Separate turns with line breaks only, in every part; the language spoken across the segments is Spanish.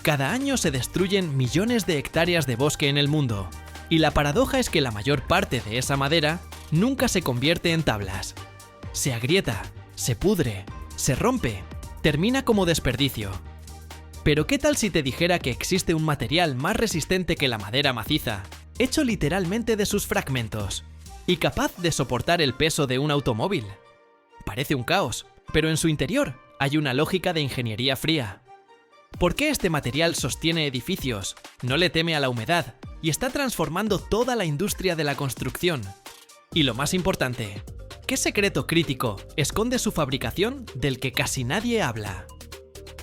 Cada año se destruyen millones de hectáreas de bosque en el mundo, y la paradoja es que la mayor parte de esa madera nunca se convierte en tablas. Se agrieta, se pudre, se rompe, termina como desperdicio. Pero ¿qué tal si te dijera que existe un material más resistente que la madera maciza, hecho literalmente de sus fragmentos, y capaz de soportar el peso de un automóvil? Parece un caos, pero en su interior hay una lógica de ingeniería fría. ¿Por qué este material sostiene edificios, no le teme a la humedad y está transformando toda la industria de la construcción? Y lo más importante, ¿qué secreto crítico esconde su fabricación del que casi nadie habla?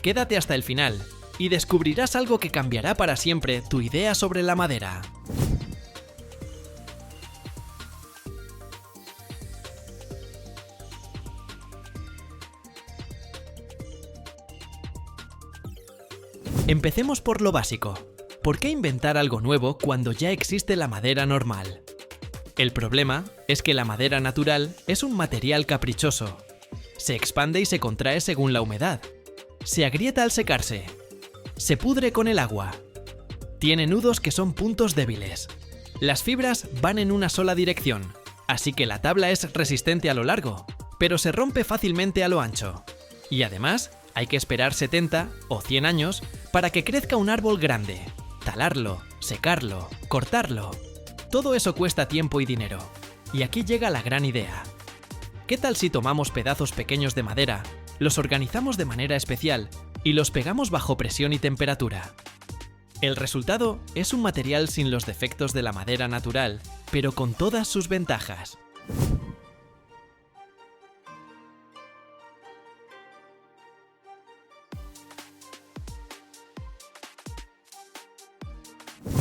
Quédate hasta el final y descubrirás algo que cambiará para siempre tu idea sobre la madera. Empecemos por lo básico. ¿Por qué inventar algo nuevo cuando ya existe la madera normal? El problema es que la madera natural es un material caprichoso. Se expande y se contrae según la humedad. Se agrieta al secarse. Se pudre con el agua. Tiene nudos que son puntos débiles. Las fibras van en una sola dirección, así que la tabla es resistente a lo largo, pero se rompe fácilmente a lo ancho. Y además, hay que esperar 70 o 100 años para que crezca un árbol grande. Talarlo, secarlo, cortarlo. Todo eso cuesta tiempo y dinero. Y aquí llega la gran idea. ¿Qué tal si tomamos pedazos pequeños de madera, los organizamos de manera especial y los pegamos bajo presión y temperatura? El resultado es un material sin los defectos de la madera natural, pero con todas sus ventajas.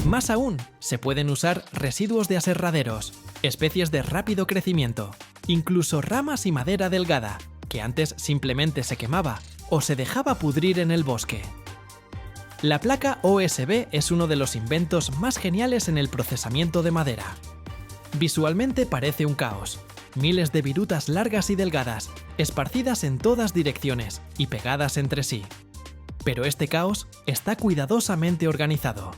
Más aún, se pueden usar residuos de aserraderos, especies de rápido crecimiento, incluso ramas y madera delgada, que antes simplemente se quemaba o se dejaba pudrir en el bosque. La placa OSB es uno de los inventos más geniales en el procesamiento de madera. Visualmente parece un caos, miles de virutas largas y delgadas, esparcidas en todas direcciones y pegadas entre sí. Pero este caos está cuidadosamente organizado.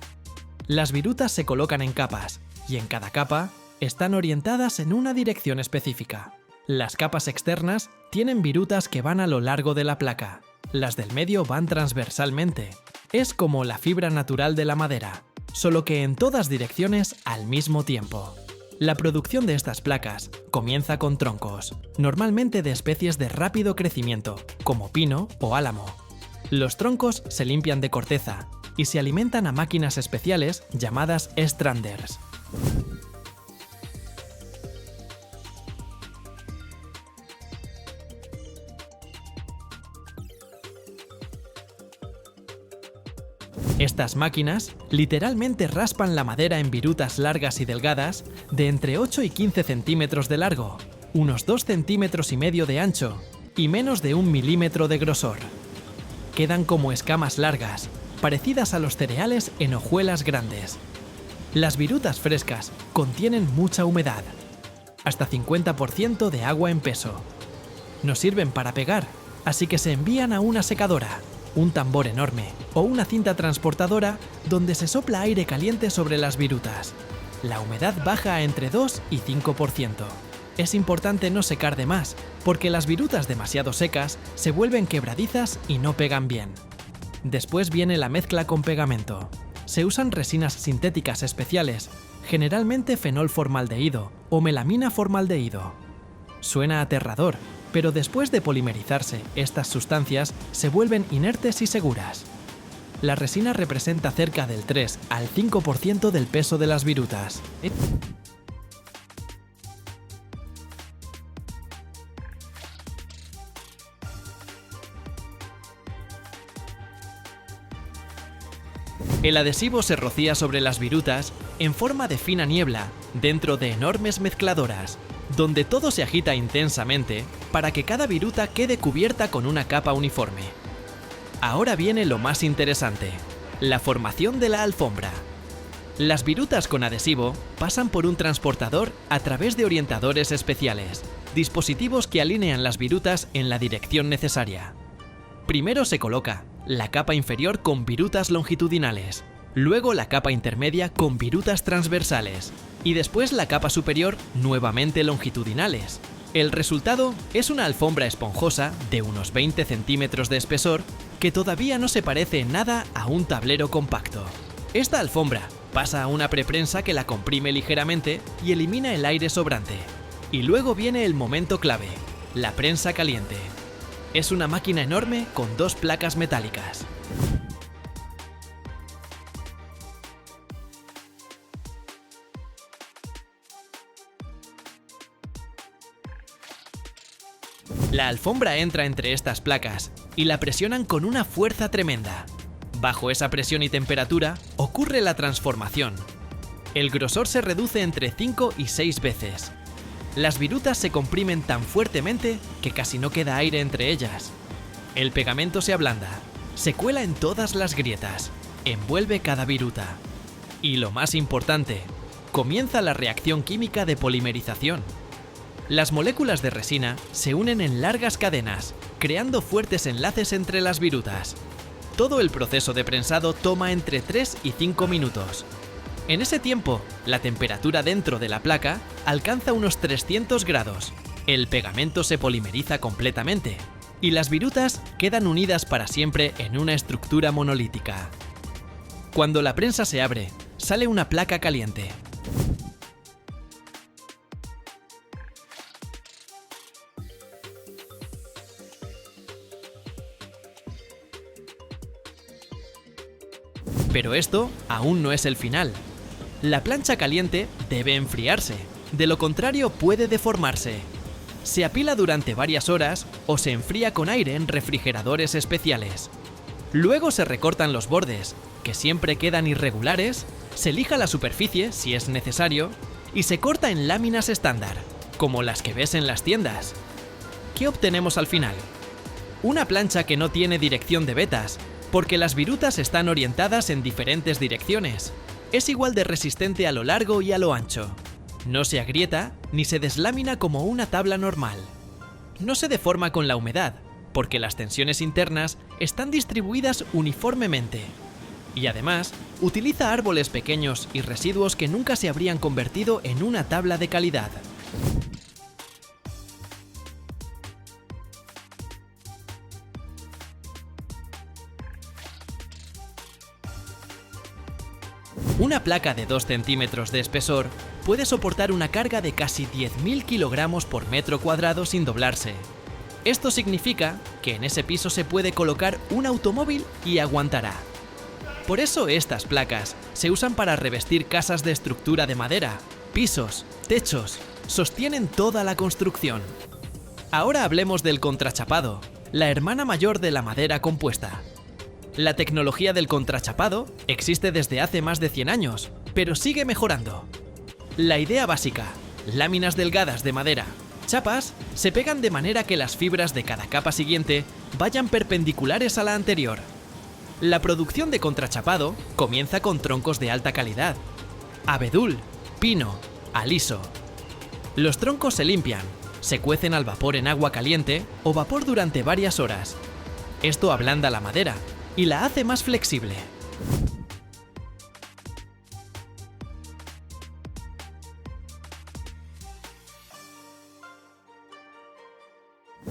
Las virutas se colocan en capas, y en cada capa están orientadas en una dirección específica. Las capas externas tienen virutas que van a lo largo de la placa. Las del medio van transversalmente. Es como la fibra natural de la madera, solo que en todas direcciones al mismo tiempo. La producción de estas placas comienza con troncos, normalmente de especies de rápido crecimiento, como pino o álamo. Los troncos se limpian de corteza y se alimentan a máquinas especiales llamadas stranders. Estas máquinas literalmente raspan la madera en virutas largas y delgadas de entre 8 y 15 centímetros de largo, unos 2,5 centímetros de ancho y menos de 1 milímetro de grosor. Quedan como escamas largas, parecidas a los cereales en hojuelas grandes. Las virutas frescas contienen mucha humedad, hasta 50% de agua en peso. No sirven para pegar, así que se envían a una secadora, un tambor enorme o una cinta transportadora donde se sopla aire caliente sobre las virutas. La humedad baja a entre 2 y 5%. Es importante no secar de más, porque las virutas demasiado secas se vuelven quebradizas y no pegan bien. Después viene la mezcla con pegamento. Se usan resinas sintéticas especiales, generalmente fenol formaldehído o melamina formaldehído. Suena aterrador, pero después de polimerizarse, estas sustancias se vuelven inertes y seguras. La resina representa cerca del 3 al 5% del peso de las virutas. El adhesivo se rocía sobre las virutas en forma de fina niebla dentro de enormes mezcladoras, donde todo se agita intensamente para que cada viruta quede cubierta con una capa uniforme. Ahora viene lo más interesante, la formación de la alfombra. Las virutas con adhesivo pasan por un transportador a través de orientadores especiales, dispositivos que alinean las virutas en la dirección necesaria. Primero se coloca, la capa inferior con virutas longitudinales, luego la capa intermedia con virutas transversales y después la capa superior nuevamente longitudinales. El resultado es una alfombra esponjosa de unos 20 centímetros de espesor que todavía no se parece en nada a un tablero compacto. Esta alfombra pasa a una preprensa que la comprime ligeramente y elimina el aire sobrante. Y luego viene el momento clave, la prensa caliente. Es una máquina enorme con 2 placas metálicas. La alfombra entra entre estas placas y la presionan con una fuerza tremenda. Bajo esa presión y temperatura ocurre la transformación. El grosor se reduce entre 5 y 6 veces. Las virutas se comprimen tan fuertemente que casi no queda aire entre ellas. El pegamento se ablanda, se cuela en todas las grietas, envuelve cada viruta. Y lo más importante, comienza la reacción química de polimerización. Las moléculas de resina se unen en largas cadenas, creando fuertes enlaces entre las virutas. Todo el proceso de prensado toma entre 3 y 5 minutos. En ese tiempo, la temperatura dentro de la placa alcanza unos 300 grados. El pegamento se polimeriza completamente y las virutas quedan unidas para siempre en una estructura monolítica. Cuando la prensa se abre, sale una placa caliente. Pero esto aún no es el final. La plancha caliente debe enfriarse, de lo contrario puede deformarse. Se apila durante varias horas o se enfría con aire en refrigeradores especiales. Luego se recortan los bordes, que siempre quedan irregulares, se lija la superficie si es necesario y se corta en láminas estándar, como las que ves en las tiendas. ¿Qué obtenemos al final? Una plancha que no tiene dirección de vetas, porque las virutas están orientadas en diferentes direcciones. Es igual de resistente a lo largo y a lo ancho. No se agrieta ni se deslámina como una tabla normal. No se deforma con la humedad, porque las tensiones internas están distribuidas uniformemente. Y además, utiliza árboles pequeños y residuos que nunca se habrían convertido en una tabla de calidad. Una placa de 2 centímetros de espesor puede soportar una carga de casi 10.000 kilogramos por metro cuadrado sin doblarse. Esto significa que en ese piso se puede colocar un automóvil y aguantará. Por eso estas placas se usan para revestir casas de estructura de madera, pisos, techos, sostienen toda la construcción. Ahora hablemos del contrachapado, la hermana mayor de la madera compuesta. La tecnología del contrachapado existe desde hace más de 100 años, pero sigue mejorando. La idea básica, láminas delgadas de madera, chapas, se pegan de manera que las fibras de cada capa siguiente vayan perpendiculares a la anterior. La producción de contrachapado comienza con troncos de alta calidad, abedul, pino, aliso. Los troncos se limpian, se cuecen al vapor en agua caliente o vapor durante varias horas. Esto ablanda la madera y la hace más flexible.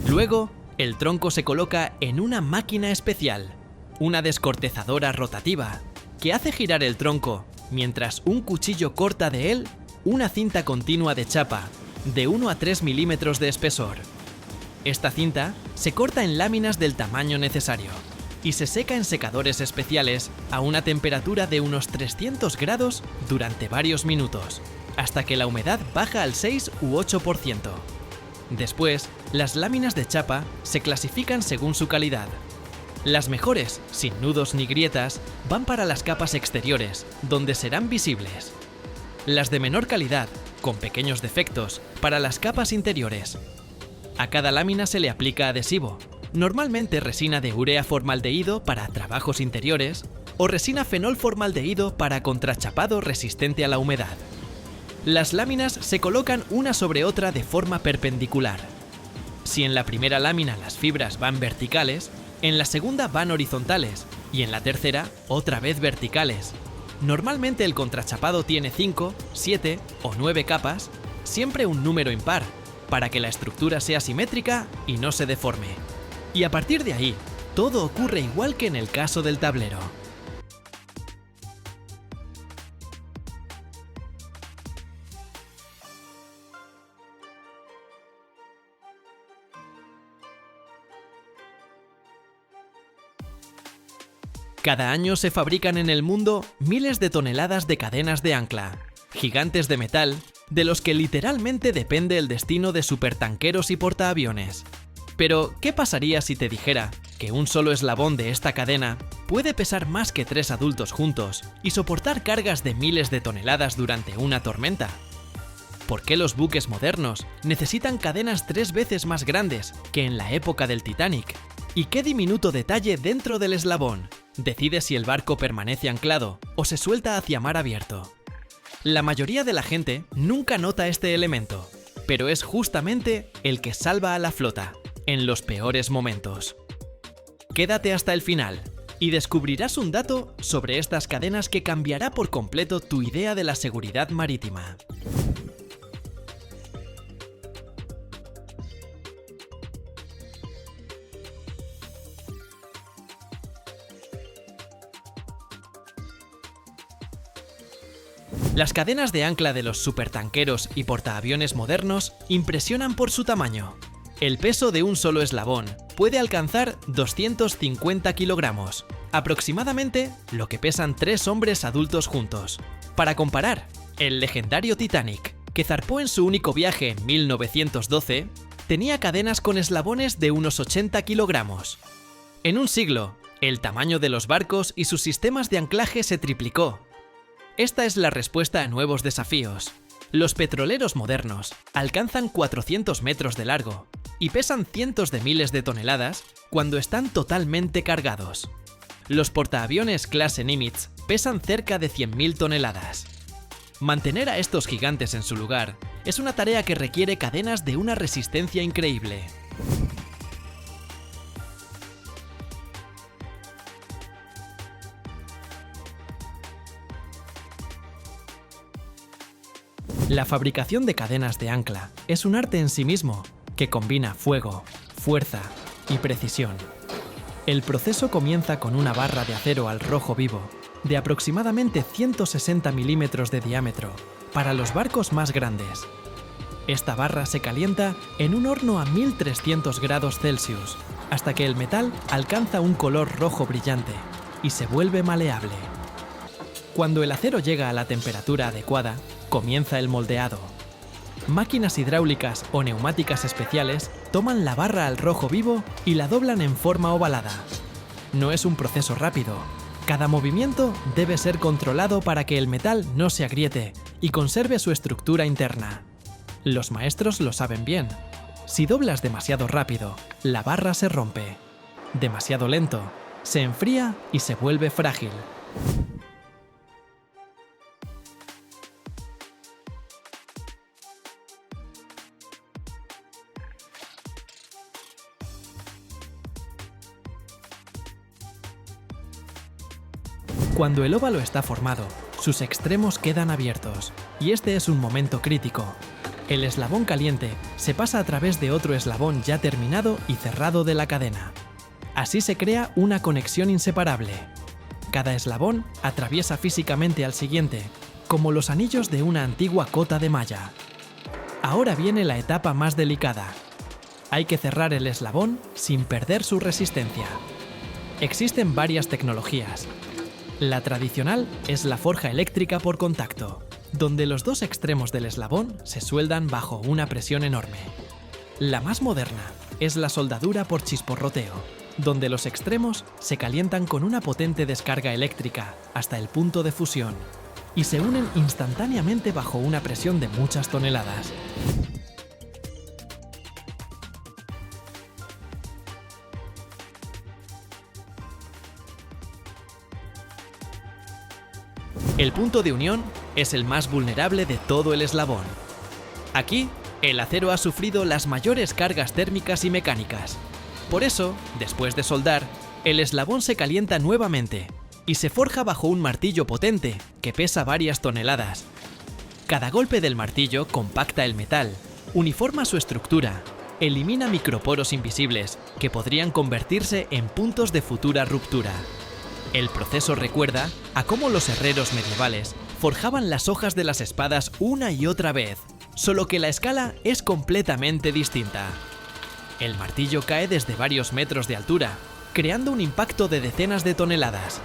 Luego, el tronco se coloca en una máquina especial, una descortezadora rotativa, que hace girar el tronco, mientras un cuchillo corta de él una cinta continua de chapa, de 1 a 3 milímetros de espesor. Esta cinta se corta en láminas del tamaño necesario y se seca en secadores especiales a una temperatura de unos 300 grados durante varios minutos, hasta que la humedad baja al 6 u 8%. Después, las láminas de chapa se clasifican según su calidad. Las mejores, sin nudos ni grietas, van para las capas exteriores, donde serán visibles. Las de menor calidad, con pequeños defectos, para las capas interiores. A cada lámina se le aplica adhesivo, normalmente resina de urea formaldehído para trabajos interiores o resina fenol formaldehído para contrachapado resistente a la humedad. Las láminas se colocan una sobre otra de forma perpendicular. Si en la primera lámina las fibras van verticales, En la segunda van horizontales y en la tercera otra vez verticales. Normalmente el contrachapado tiene 5, 7 o 9 capas, siempre un número impar, para que la estructura sea simétrica y no se deforme. Y a partir de ahí, todo ocurre igual que en el caso del tablero. Cada año se fabrican en el mundo miles de toneladas de cadenas de ancla, gigantes de metal, de los que literalmente depende el destino de supertanqueros y portaaviones. Pero, ¿qué pasaría si te dijera que un solo eslabón de esta cadena puede pesar más que 3 adultos juntos y soportar cargas de miles de toneladas durante una tormenta? ¿Por qué los buques modernos necesitan cadenas 3 veces más grandes que en la época del Titanic? ¿Y qué diminuto detalle dentro del eslabón decide si el barco permanece anclado o se suelta hacia mar abierto? La mayoría de la gente nunca nota este elemento, pero es justamente el que salva a la flota en los peores momentos. Quédate hasta el final y descubrirás un dato sobre estas cadenas que cambiará por completo tu idea de la seguridad marítima. Las cadenas de ancla de los supertanqueros y portaaviones modernos impresionan por su tamaño. El peso de un solo eslabón puede alcanzar 250 kilogramos, aproximadamente lo que pesan 3 hombres adultos juntos. Para comparar, el legendario Titanic, que zarpó en su único viaje en 1912, tenía cadenas con eslabones de unos 80 kilogramos. En un siglo, el tamaño de los barcos y sus sistemas de anclaje se triplicó. Esta es la respuesta a nuevos desafíos. Los petroleros modernos alcanzan 400 metros de largo y pesan cientos de miles de toneladas cuando están totalmente cargados. Los portaaviones clase Nimitz pesan cerca de 100.000 toneladas. Mantener a estos gigantes en su lugar es una tarea que requiere cadenas de una resistencia increíble. La fabricación de cadenas de ancla es un arte en sí mismo, que combina fuego, fuerza y precisión. El proceso comienza con una barra de acero al rojo vivo, de aproximadamente 160 milímetros de diámetro, para los barcos más grandes. Esta barra se calienta en un horno a 1300 grados Celsius, hasta que el metal alcanza un color rojo brillante y se vuelve maleable. Cuando el acero llega a la temperatura adecuada, comienza el moldeado. Máquinas hidráulicas o neumáticas especiales toman la barra al rojo vivo y la doblan en forma ovalada. No es un proceso rápido. Cada movimiento debe ser controlado para que el metal no se agriete y conserve su estructura interna. Los maestros lo saben bien. Si doblas demasiado rápido, la barra se rompe. Demasiado lento, se enfría y se vuelve frágil. Cuando el óvalo está formado, sus extremos quedan abiertos, y este es un momento crítico. El eslabón caliente se pasa a través de otro eslabón ya terminado y cerrado de la cadena. Así se crea una conexión inseparable. Cada eslabón atraviesa físicamente al siguiente, como los anillos de una antigua cota de malla. Ahora viene la etapa más delicada. Hay que cerrar el eslabón sin perder su resistencia. Existen varias tecnologías. La tradicional es la forja eléctrica por contacto, donde los dos extremos del eslabón se sueldan bajo una presión enorme. La más moderna es la soldadura por chisporroteo, donde los extremos se calientan con una potente descarga eléctrica hasta el punto de fusión y se unen instantáneamente bajo una presión de muchas toneladas. El punto de unión es el más vulnerable de todo el eslabón. Aquí, el acero ha sufrido las mayores cargas térmicas y mecánicas. Por eso, después de soldar, el eslabón se calienta nuevamente y se forja bajo un martillo potente que pesa varias toneladas. Cada golpe del martillo compacta el metal, uniforma su estructura, elimina microporos invisibles que podrían convertirse en puntos de futura ruptura. El proceso recuerda a cómo los herreros medievales forjaban las hojas de las espadas una y otra vez, solo que la escala es completamente distinta. El martillo cae desde varios metros de altura, creando un impacto de decenas de toneladas.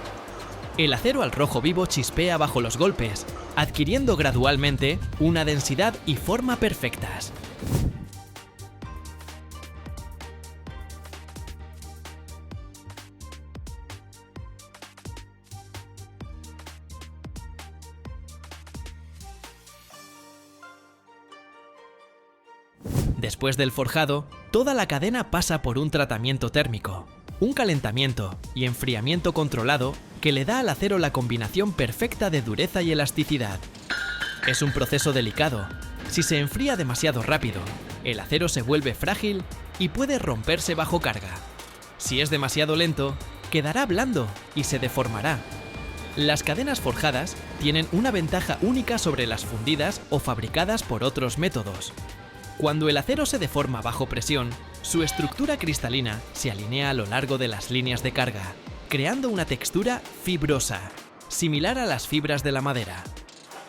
El acero al rojo vivo chispea bajo los golpes, adquiriendo gradualmente una densidad y forma perfectas. Después del forjado, toda la cadena pasa por un tratamiento térmico, un calentamiento y enfriamiento controlado que le da al acero la combinación perfecta de dureza y elasticidad. Es un proceso delicado. Si se enfría demasiado rápido, el acero se vuelve frágil y puede romperse bajo carga. Si es demasiado lento, quedará blando y se deformará. Las cadenas forjadas tienen una ventaja única sobre las fundidas o fabricadas por otros métodos. Cuando el acero se deforma bajo presión, su estructura cristalina se alinea a lo largo de las líneas de carga, creando una textura fibrosa, similar a las fibras de la madera.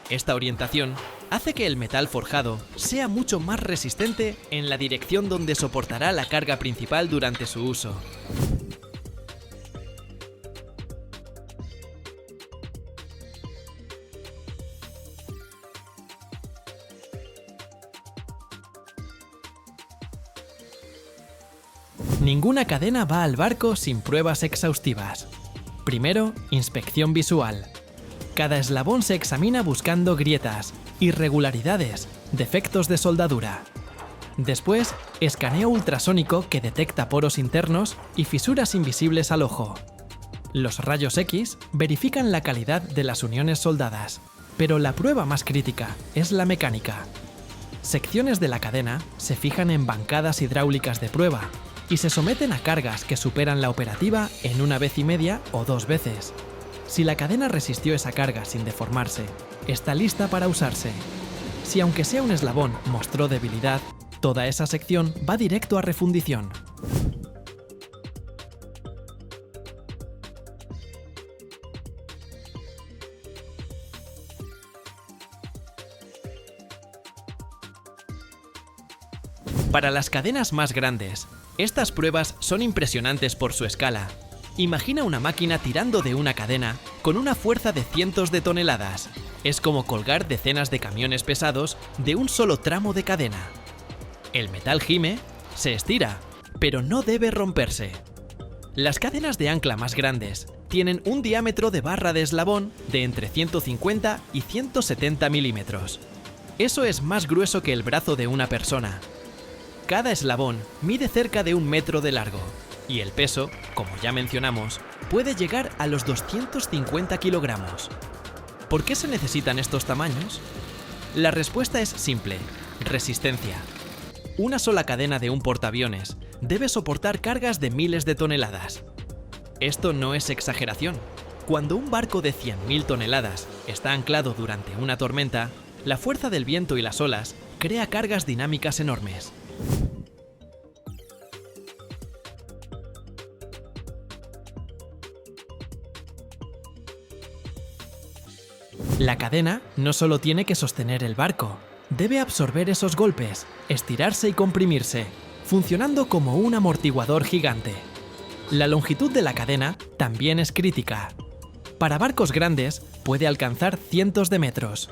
Esta orientación hace que el metal forjado sea mucho más resistente en la dirección donde soportará la carga principal durante su uso. Ninguna cadena va al barco sin pruebas exhaustivas. Primero, inspección visual. Cada eslabón se examina buscando grietas, irregularidades, defectos de soldadura. Después, escaneo ultrasónico que detecta poros internos y fisuras invisibles al ojo. Los rayos X verifican la calidad de las uniones soldadas, pero la prueba más crítica es la mecánica. Secciones de la cadena se fijan en bancadas hidráulicas de prueba y se someten a cargas que superan la operativa en 1,5 veces o 2 veces. Si la cadena resistió esa carga sin deformarse, está lista para usarse. Si aunque sea un eslabón mostró debilidad, toda esa sección va directo a refundición. Para las cadenas más grandes, estas pruebas son impresionantes por su escala. Imagina una máquina tirando de una cadena con una fuerza de cientos de toneladas. Es como colgar decenas de camiones pesados de un solo tramo de cadena. El metal gime, se estira, pero no debe romperse. Las cadenas de ancla más grandes tienen un diámetro de barra de eslabón de entre 150 y 170 milímetros. Eso es más grueso que el brazo de una persona. Cada eslabón mide cerca de 1 metro de largo y el peso, como ya mencionamos, puede llegar a los 250 kilogramos. ¿Por qué se necesitan estos tamaños? La respuesta es simple: resistencia. Una sola cadena de un portaaviones debe soportar cargas de miles de toneladas. Esto no es exageración. Cuando un barco de 100.000 toneladas está anclado durante una tormenta, la fuerza del viento y las olas crea cargas dinámicas enormes. La cadena no solo tiene que sostener el barco, debe absorber esos golpes, estirarse y comprimirse, funcionando como un amortiguador gigante. La longitud de la cadena también es crítica. Para barcos grandes puede alcanzar cientos de metros.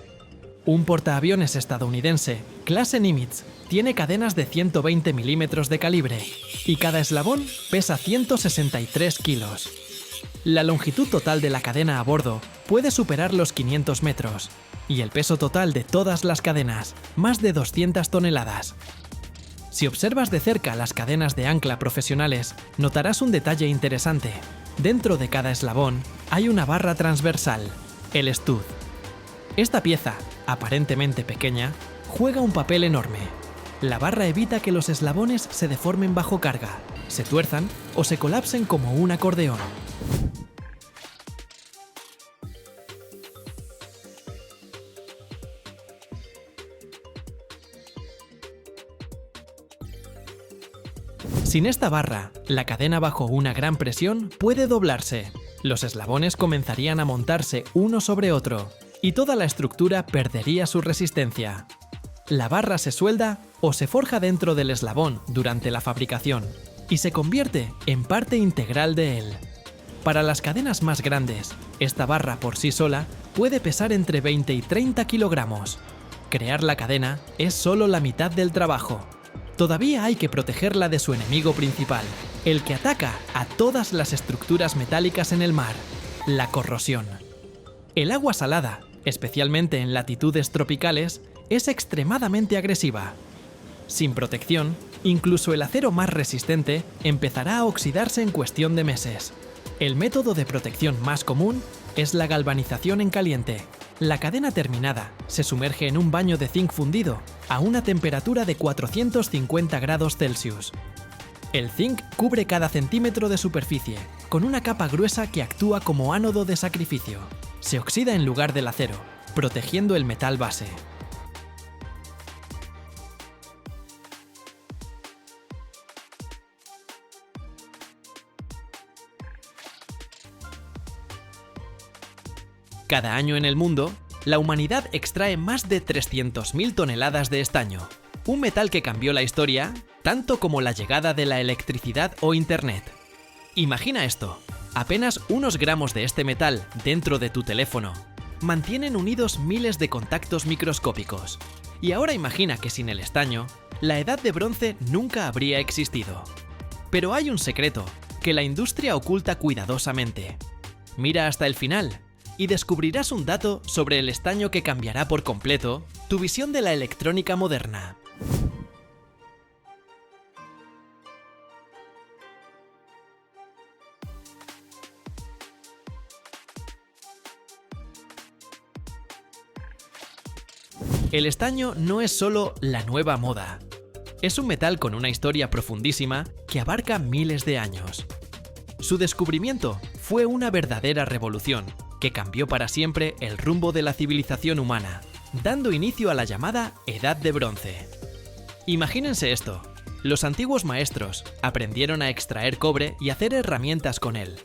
Un portaaviones estadounidense, clase Nimitz, tiene cadenas de 120 milímetros de calibre y cada eslabón pesa 163 kilos. La longitud total de la cadena a bordo puede superar los 500 metros y el peso total de todas las cadenas, más de 200 toneladas. Si observas de cerca las cadenas de ancla profesionales, notarás un detalle interesante. Dentro de cada eslabón hay una barra transversal, el stud. Esta pieza, aparentemente pequeña, juega un papel enorme. La barra evita que los eslabones se deformen bajo carga se tuerzan o se colapsen como un acordeón. Sin esta barra, la cadena bajo una gran presión puede doblarse. Los eslabones comenzarían a montarse uno sobre otro, y toda la estructura perdería su resistencia. La barra se suelda o se forja dentro del eslabón durante la fabricación, y se convierte en parte integral de él. Para las cadenas más grandes, esta barra por sí sola puede pesar entre 20 y 30 kilogramos. Crear la cadena es solo la mitad del trabajo. Todavía hay que protegerla de su enemigo principal, el que ataca a todas las estructuras metálicas en el mar, la corrosión. El agua salada, especialmente en latitudes tropicales, es extremadamente agresiva. Sin protección, incluso el acero más resistente empezará a oxidarse en cuestión de meses. El método de protección más común es la galvanización en caliente. La cadena terminada se sumerge en un baño de zinc fundido a una temperatura de 450 grados Celsius. El zinc cubre cada centímetro de superficie, con una capa gruesa que actúa como ánodo de sacrificio. Se oxida en lugar del acero, protegiendo el metal base. Cada año en el mundo, la humanidad extrae más de 300.000 toneladas de estaño, un metal que cambió la historia, tanto como la llegada de la electricidad o Internet. Imagina esto, apenas unos gramos de este metal dentro de tu teléfono mantienen unidos miles de contactos microscópicos. Y ahora imagina que sin el estaño, la edad de bronce nunca habría existido. Pero hay un secreto que la industria oculta cuidadosamente. Mira hasta el final y descubrirás un dato sobre el estaño que cambiará por completo tu visión de la electrónica moderna. El estaño no es solo la nueva moda. Es un metal con una historia profundísima que abarca miles de años. Su descubrimiento fue una verdadera revolución que cambió para siempre el rumbo de la civilización humana, dando inicio a la llamada Edad de Bronce. Imagínense esto: los antiguos maestros aprendieron a extraer cobre y hacer herramientas con él.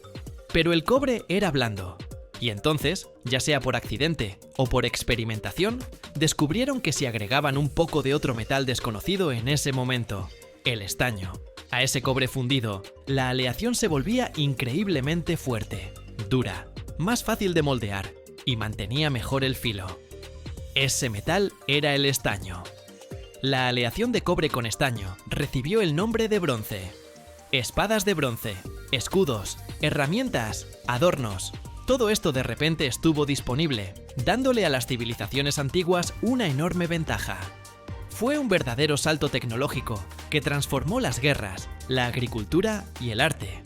Pero el cobre era blando, y entonces, ya sea por accidente o por experimentación, descubrieron que si agregaban un poco de otro metal desconocido en ese momento, el estaño, a ese cobre fundido, la aleación se volvía increíblemente fuerte, dura, más fácil de moldear y mantenía mejor el filo. Ese metal era el estaño. La aleación de cobre con estaño recibió el nombre de bronce. Espadas de bronce, escudos, herramientas, adornos, todo esto de repente estuvo disponible, dándole a las civilizaciones antiguas una enorme ventaja. Fue un verdadero salto tecnológico que transformó las guerras, la agricultura y el arte.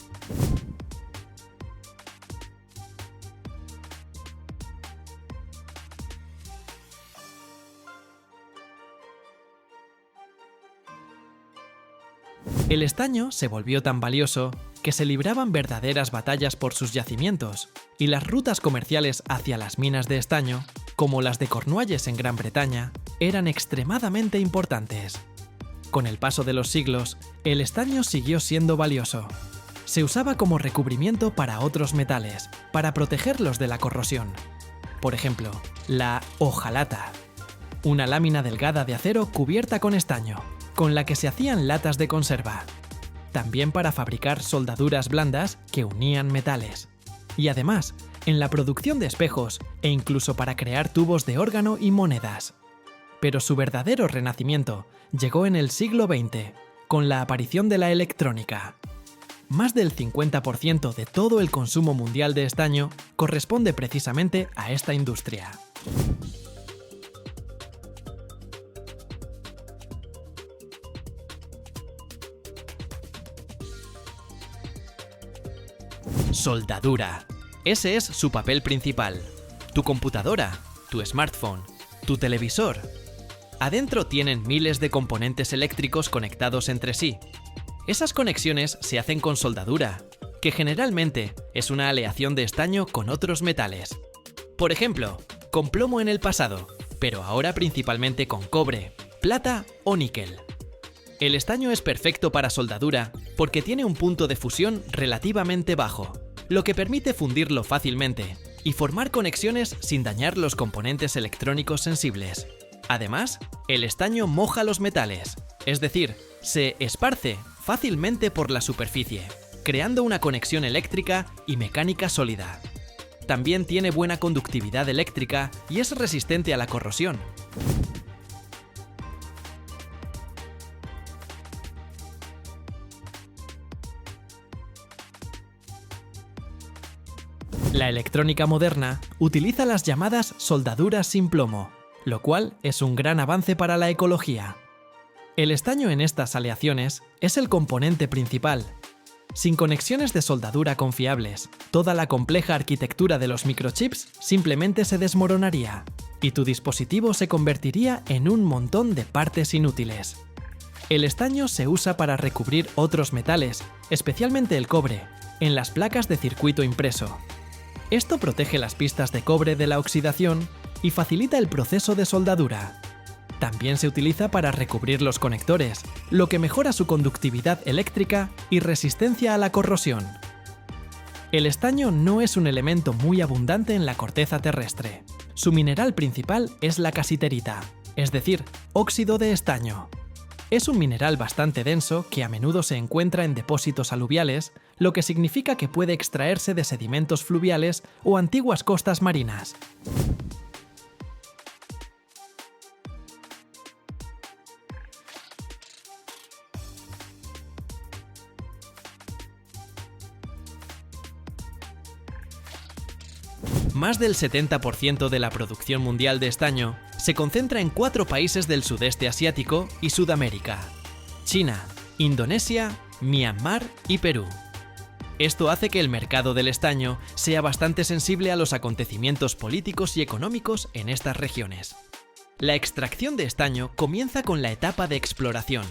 El estaño se volvió tan valioso que se libraban verdaderas batallas por sus yacimientos, y las rutas comerciales hacia las minas de estaño, como las de Cornualles en Gran Bretaña, eran extremadamente importantes. Con el paso de los siglos, el estaño siguió siendo valioso. Se usaba como recubrimiento para otros metales, para protegerlos de la corrosión. Por ejemplo, la hojalata, una lámina delgada de acero cubierta con estaño, con la que se hacían latas de conserva. También para fabricar soldaduras blandas que unían metales. Y además, en la producción de espejos e incluso para crear tubos de órgano y monedas. Pero su verdadero renacimiento llegó en el siglo XX, con la aparición de la electrónica. Más del 50% de todo el consumo mundial de estaño corresponde precisamente a esta industria. Soldadura. Ese es su papel principal. Tu computadora, tu smartphone, tu televisor. Adentro tienen miles de componentes eléctricos conectados entre sí. Esas conexiones se hacen con soldadura, que generalmente es una aleación de estaño con otros metales. Por ejemplo, con plomo en el pasado, pero ahora principalmente con cobre, plata o níquel. El estaño es perfecto para soldadura porque tiene un punto de fusión relativamente bajo, lo que permite fundirlo fácilmente y formar conexiones sin dañar los componentes electrónicos sensibles. Además, el estaño moja los metales, es decir, se esparce fácilmente por la superficie, creando una conexión eléctrica y mecánica sólida. También tiene buena conductividad eléctrica y es resistente a la corrosión. La electrónica moderna utiliza las llamadas soldaduras sin plomo, lo cual es un gran avance para la ecología. El estaño en estas aleaciones es el componente principal. Sin conexiones de soldadura confiables, toda la compleja arquitectura de los microchips simplemente se desmoronaría, y tu dispositivo se convertiría en un montón de partes inútiles. El estaño se usa para recubrir otros metales, especialmente el cobre, en las placas de circuito impreso. Esto protege las pistas de cobre de la oxidación y facilita el proceso de soldadura. También se utiliza para recubrir los conectores, lo que mejora su conductividad eléctrica y resistencia a la corrosión. El estaño no es un elemento muy abundante en la corteza terrestre. Su mineral principal es la casiterita, es decir, óxido de estaño. Es un mineral bastante denso que a menudo se encuentra en depósitos aluviales, lo que significa que puede extraerse de sedimentos fluviales o antiguas costas marinas. Más del 70% de la producción mundial de estaño se concentra en 4 países del sudeste asiático y Sudamérica: China, Indonesia, Myanmar y Perú. Esto hace que el mercado del estaño sea bastante sensible a los acontecimientos políticos y económicos en estas regiones. La extracción de estaño comienza con la etapa de exploración.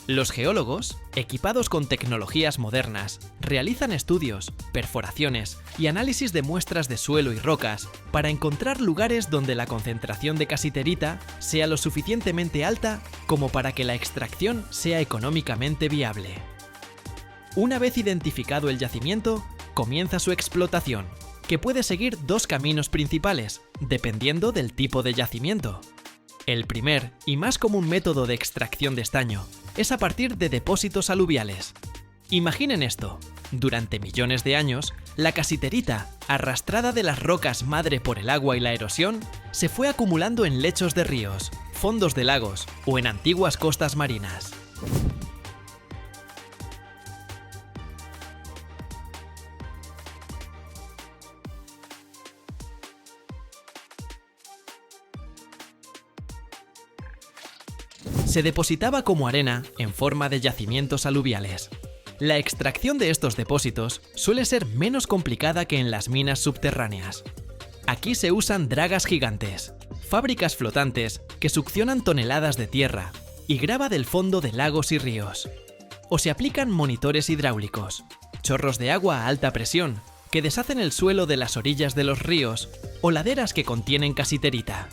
Los geólogos, equipados con tecnologías modernas, realizan estudios, perforaciones y análisis de muestras de suelo y rocas para encontrar lugares donde la concentración de casiterita sea lo suficientemente alta como para que la extracción sea económicamente viable. Una vez identificado el yacimiento, comienza su explotación, que puede seguir 2 caminos principales, dependiendo del tipo de yacimiento. El primer y más común método de extracción de estaño es a partir de depósitos aluviales. Imaginen esto: durante millones de años, la casiterita, arrastrada de las rocas madre por el agua y la erosión, se fue acumulando en lechos de ríos, fondos de lagos o en antiguas costas marinas. Se depositaba como arena en forma de yacimientos aluviales. La extracción de estos depósitos suele ser menos complicada que en las minas subterráneas. Aquí se usan dragas gigantes, fábricas flotantes que succionan toneladas de tierra y grava del fondo de lagos y ríos. O se aplican monitores hidráulicos, chorros de agua a alta presión que deshacen el suelo de las orillas de los ríos o laderas que contienen casiterita.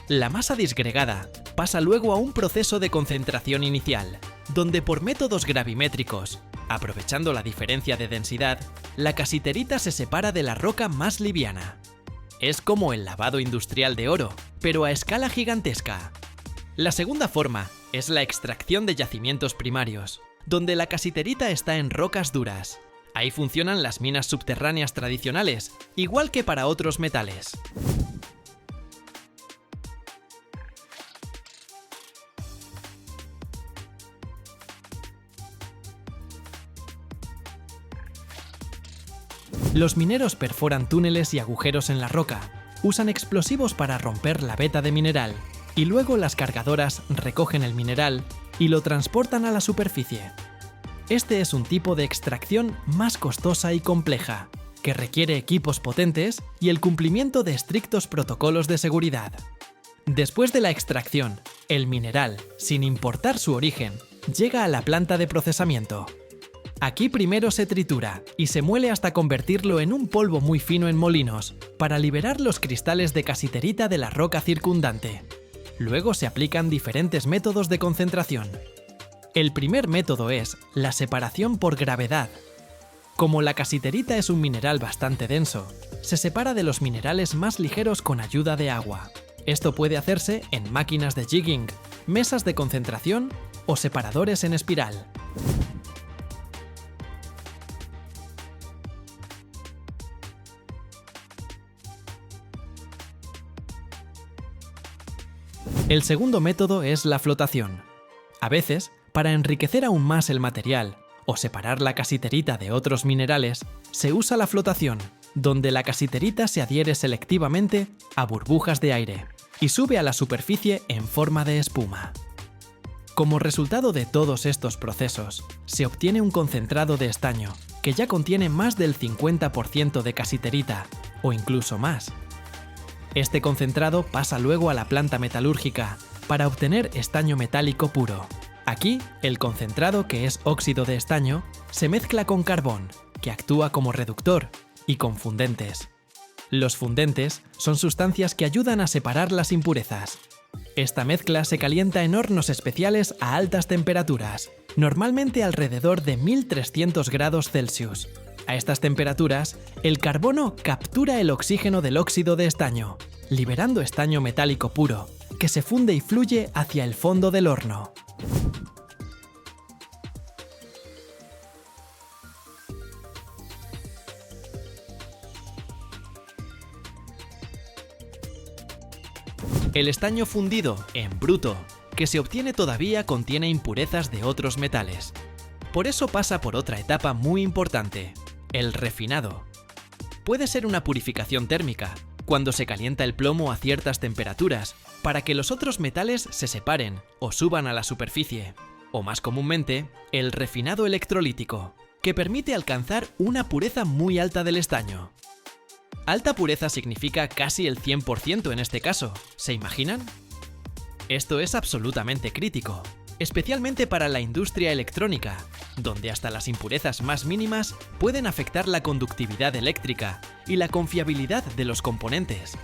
La masa disgregada pasa luego a un proceso de concentración inicial, donde por métodos gravimétricos, aprovechando la diferencia de densidad, la casiterita se separa de la roca más liviana. Es como el lavado industrial de oro, pero a escala gigantesca. La segunda forma es la extracción de yacimientos primarios, donde la casiterita está en rocas duras. Ahí funcionan las minas subterráneas tradicionales, igual que para otros metales. Los mineros perforan túneles y agujeros en la roca, usan explosivos para romper la veta de mineral, y luego las cargadoras recogen el mineral y lo transportan a la superficie. Este es un tipo de extracción más costosa y compleja, que requiere equipos potentes y el cumplimiento de estrictos protocolos de seguridad. Después de la extracción, el mineral, sin importar su origen, llega a la planta de procesamiento. Aquí primero se tritura y se muele hasta convertirlo en un polvo muy fino en molinos, para liberar los cristales de casiterita de la roca circundante. Luego se aplican diferentes métodos de concentración. El primer método es la separación por gravedad. Como la casiterita es un mineral bastante denso, se separa de los minerales más ligeros con ayuda de agua. Esto puede hacerse en máquinas de jigging, mesas de concentración o separadores en espiral. El segundo método es la flotación. A veces, para enriquecer aún más el material o separar la casiterita de otros minerales, se usa la flotación, donde la casiterita se adhiere selectivamente a burbujas de aire y sube a la superficie en forma de espuma. Como resultado de todos estos procesos, se obtiene un concentrado de estaño que ya contiene más del 50% de casiterita, o incluso más. Este concentrado pasa luego a la planta metalúrgica para obtener estaño metálico puro. Aquí, el concentrado, que es óxido de estaño, se mezcla con carbón, que actúa como reductor, y con fundentes. Los fundentes son sustancias que ayudan a separar las impurezas. Esta mezcla se calienta en hornos especiales a altas temperaturas, normalmente alrededor de 1300 grados Celsius. A estas temperaturas, el carbono captura el oxígeno del óxido de estaño, liberando estaño metálico puro, que se funde y fluye hacia el fondo del horno. El estaño fundido en bruto, que se obtiene todavía, contiene impurezas de otros metales. Por eso pasa por otra etapa muy importante, el refinado. Puede ser una purificación térmica, cuando se calienta el plomo a ciertas temperaturas, para que los otros metales se separen o suban a la superficie. O más comúnmente, el refinado electrolítico, que permite alcanzar una pureza muy alta del estaño. Alta pureza significa casi el 100% en este caso, ¿se imaginan? Esto es absolutamente crítico, especialmente para la industria electrónica, donde hasta las impurezas más mínimas pueden afectar la conductividad eléctrica y la confiabilidad de los componentes.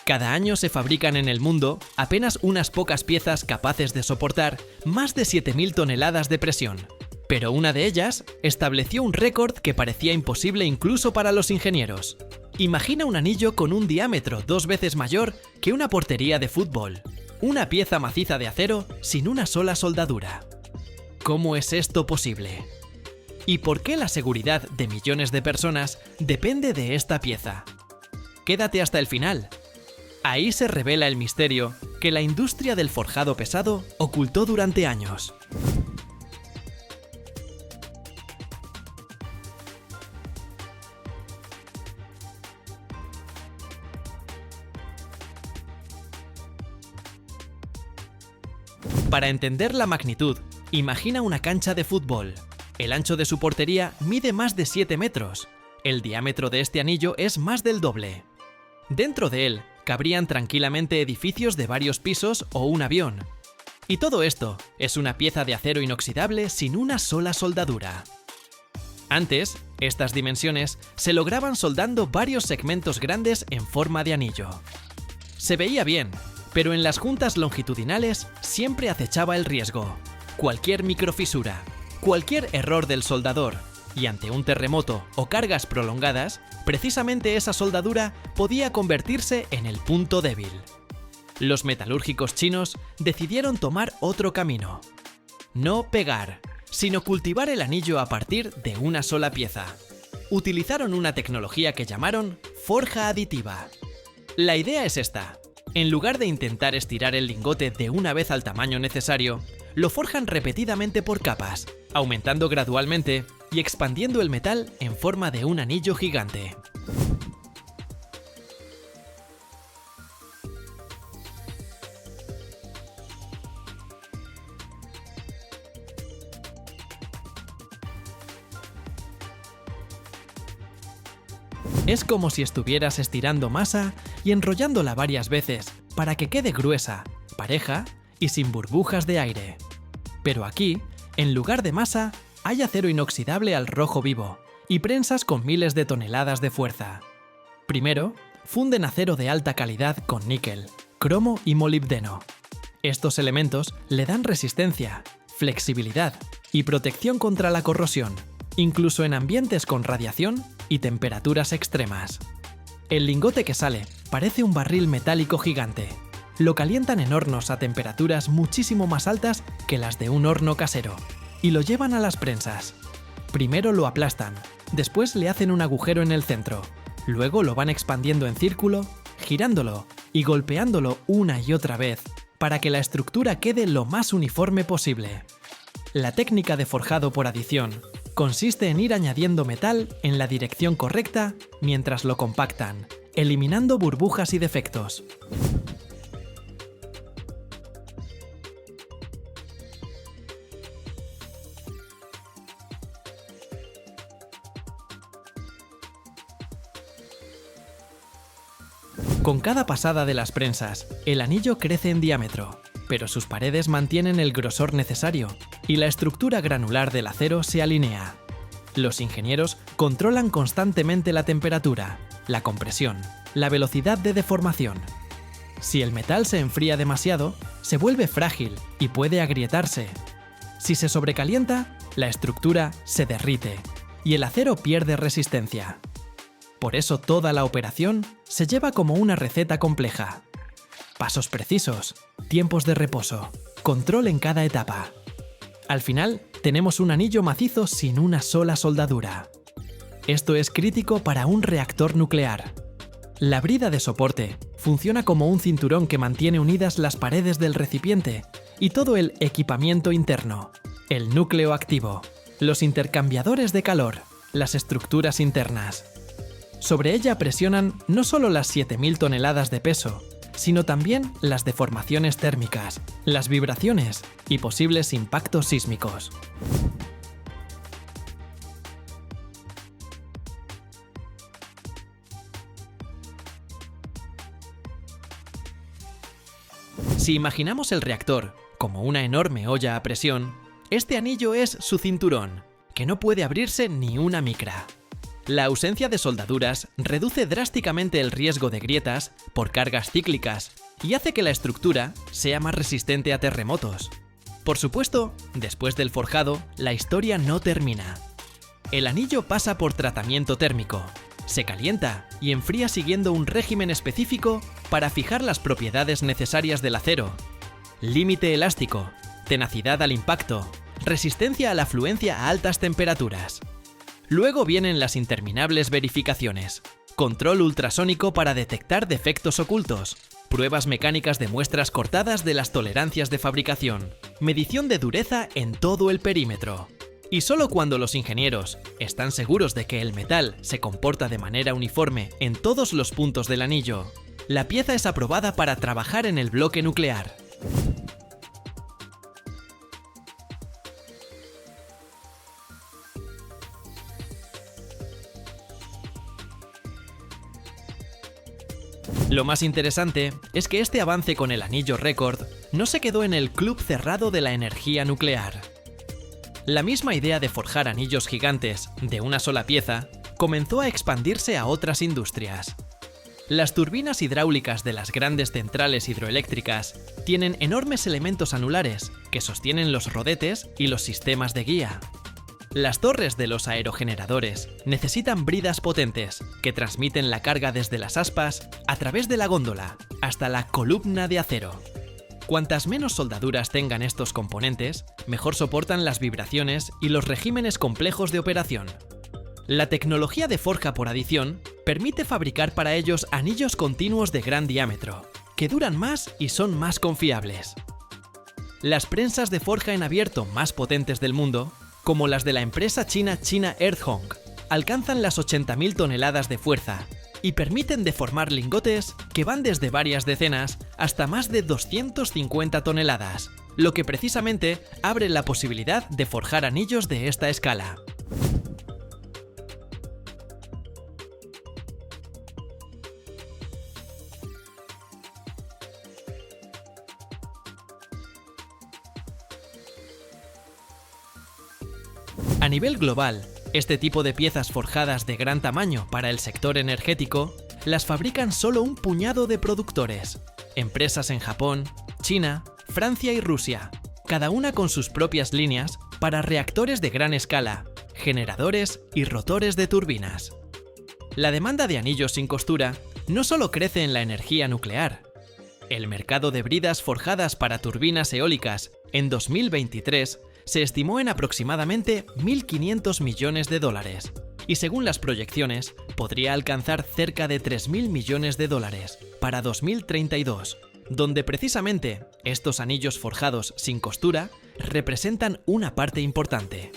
Cada año se fabrican en el mundo apenas unas pocas piezas capaces de soportar más de 7000 toneladas de presión. Pero una de ellas estableció un récord que parecía imposible incluso para los ingenieros. Imagina un anillo con un diámetro 2 veces mayor que una portería de fútbol. Una pieza maciza de acero sin una sola soldadura. ¿Cómo es esto posible? ¿Y por qué la seguridad de millones de personas depende de esta pieza? Quédate hasta el final. Ahí se revela el misterio que la industria del forjado pesado ocultó durante años. Para entender la magnitud, imagina una cancha de fútbol. El ancho de su portería mide más de 7 metros. El diámetro de este anillo es más del doble. Dentro de él cabrían tranquilamente edificios de varios pisos o un avión. Y todo esto es una pieza de acero inoxidable sin una sola soldadura. Antes, estas dimensiones se lograban soldando varios segmentos grandes en forma de anillo. Se veía bien, pero en las juntas longitudinales siempre acechaba el riesgo. Cualquier microfisura, cualquier error del soldador, y ante un terremoto o cargas prolongadas, precisamente esa soldadura podía convertirse en el punto débil. Los metalúrgicos chinos decidieron tomar otro camino. No pegar, sino cultivar el anillo a partir de una sola pieza. Utilizaron una tecnología que llamaron forja aditiva. La idea es esta. En lugar de intentar estirar el lingote de una vez al tamaño necesario, lo forjan repetidamente por capas, aumentando gradualmente y expandiendo el metal en forma de un anillo gigante. Es como si estuvieras estirando masa y enrollándola varias veces para que quede gruesa, pareja y sin burbujas de aire. Pero aquí, en lugar de masa, hay acero inoxidable al rojo vivo y prensas con miles de toneladas de fuerza. Primero, funden acero de alta calidad con níquel, cromo y molibdeno. Estos elementos le dan resistencia, flexibilidad y protección contra la corrosión, incluso en ambientes con radiación y temperaturas extremas. El lingote que sale parece un barril metálico gigante. Lo calientan en hornos a temperaturas muchísimo más altas que las de un horno casero y lo llevan a las prensas. Primero lo aplastan, después le hacen un agujero en el centro, luego lo van expandiendo en círculo, girándolo y golpeándolo una y otra vez para que la estructura quede lo más uniforme posible. La técnica de forjado por adición consiste en ir añadiendo metal en la dirección correcta mientras lo compactan, eliminando burbujas y defectos. Con cada pasada de las prensas, el anillo crece en diámetro, pero sus paredes mantienen el grosor necesario y la estructura granular del acero se alinea. Los ingenieros controlan constantemente la temperatura, la compresión, la velocidad de deformación. Si el metal se enfría demasiado, se vuelve frágil y puede agrietarse. Si se sobrecalienta, la estructura se derrite y el acero pierde resistencia. Por eso toda la operación se lleva como una receta compleja. Pasos precisos, tiempos de reposo, control en cada etapa. Al final, tenemos un anillo macizo sin una sola soldadura. Esto es crítico para un reactor nuclear. La brida de soporte funciona como un cinturón que mantiene unidas las paredes del recipiente y todo el equipamiento interno, el núcleo activo, los intercambiadores de calor, las estructuras internas. Sobre ella presionan no solo las 7.000 toneladas de peso, sino también las deformaciones térmicas, las vibraciones y posibles impactos sísmicos. Si imaginamos el reactor como una enorme olla a presión, este anillo es su cinturón, que no puede abrirse ni una micra. La ausencia de soldaduras reduce drásticamente el riesgo de grietas por cargas cíclicas y hace que la estructura sea más resistente a terremotos. Por supuesto, después del forjado, la historia no termina. El anillo pasa por tratamiento térmico, se calienta y enfría siguiendo un régimen específico para fijar las propiedades necesarias del acero: límite elástico, tenacidad al impacto, resistencia a la fluencia a altas temperaturas. Luego vienen las interminables verificaciones, control ultrasónico para detectar defectos ocultos, pruebas mecánicas de muestras cortadas de las tolerancias de fabricación, medición de dureza en todo el perímetro. Y solo cuando los ingenieros están seguros de que el metal se comporta de manera uniforme en todos los puntos del anillo, la pieza es aprobada para trabajar en el bloque nuclear. Lo más interesante es que este avance con el anillo récord no se quedó en el club cerrado de la energía nuclear. La misma idea de forjar anillos gigantes de una sola pieza comenzó a expandirse a otras industrias. Las turbinas hidráulicas de las grandes centrales hidroeléctricas tienen enormes elementos anulares que sostienen los rodetes y los sistemas de guía. Las torres de los aerogeneradores necesitan bridas potentes que transmiten la carga desde las aspas a través de la góndola hasta la columna de acero. Cuantas menos soldaduras tengan estos componentes, mejor soportan las vibraciones y los regímenes complejos de operación. La tecnología de forja por adición permite fabricar para ellos anillos continuos de gran diámetro, que duran más y son más confiables. Las prensas de forja en abierto más potentes del mundo, como las de la empresa china China Earthong, alcanzan las 80.000 toneladas de fuerza y permiten deformar lingotes que van desde varias decenas hasta más de 250 toneladas, lo que precisamente abre la posibilidad de forjar anillos de esta escala. A nivel global, este tipo de piezas forjadas de gran tamaño para el sector energético las fabrican solo un puñado de productores, empresas en Japón, China, Francia y Rusia, cada una con sus propias líneas para reactores de gran escala, generadores y rotores de turbinas. La demanda de anillos sin costura no solo crece en la energía nuclear. El mercado de bridas forjadas para turbinas eólicas en 2023 se estimó en aproximadamente 1.500 millones de dólares y según las proyecciones podría alcanzar cerca de 3.000 millones de dólares para 2032, donde precisamente estos anillos forjados sin costura representan una parte importante.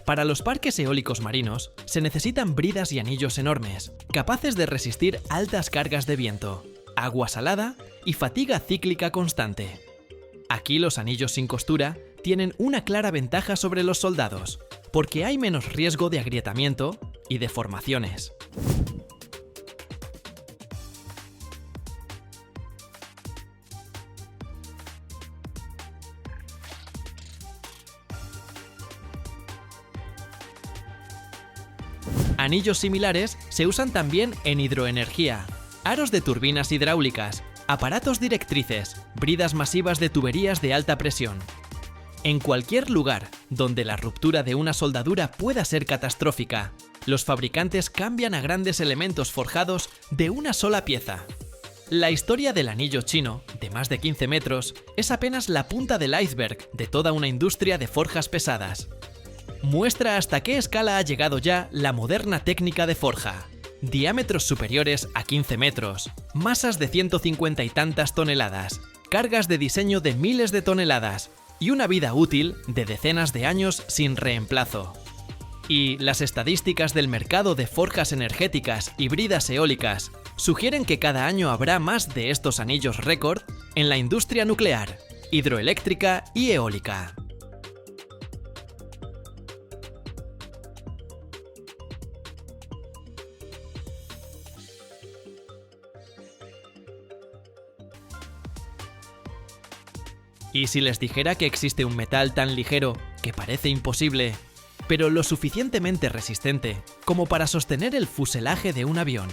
Para los parques eólicos marinos se necesitan bridas y anillos enormes, capaces de resistir altas cargas de viento, agua salada y fatiga cíclica constante. Aquí los anillos sin costura tienen una clara ventaja sobre los soldados, porque hay menos riesgo de agrietamiento y deformaciones. Anillos similares se usan también en hidroenergía, aros de turbinas hidráulicas, aparatos directrices, bridas masivas de tuberías de alta presión. En cualquier lugar donde la ruptura de una soldadura pueda ser catastrófica, los fabricantes cambian a grandes elementos forjados de una sola pieza. La historia del anillo chino, de más de 15 metros, es apenas la punta del iceberg de toda una industria de forjas pesadas. Muestra hasta qué escala ha llegado ya la moderna técnica de forja. Diámetros superiores a 15 metros, masas de 150 y tantas toneladas, cargas de diseño de miles de toneladas y una vida útil de decenas de años sin reemplazo. Y las estadísticas del mercado de forjas energéticas y bridas eólicas sugieren que cada año habrá más de estos anillos récord en la industria nuclear, hidroeléctrica y eólica. ¿Y si les dijera que existe un metal tan ligero que parece imposible, pero lo suficientemente resistente como para sostener el fuselaje de un avión?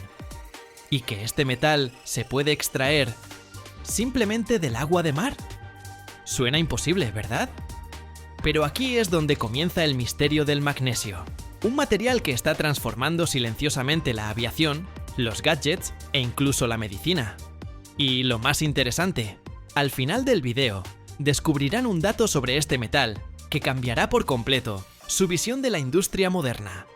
¿Y que este metal se puede extraer simplemente del agua de mar? Suena imposible, ¿verdad? Pero aquí es donde comienza el misterio del magnesio, un material que está transformando silenciosamente la aviación, los gadgets e incluso la medicina. Y lo más interesante, al final del video, descubrirán un dato sobre este metal que cambiará por completo su visión de la industria moderna.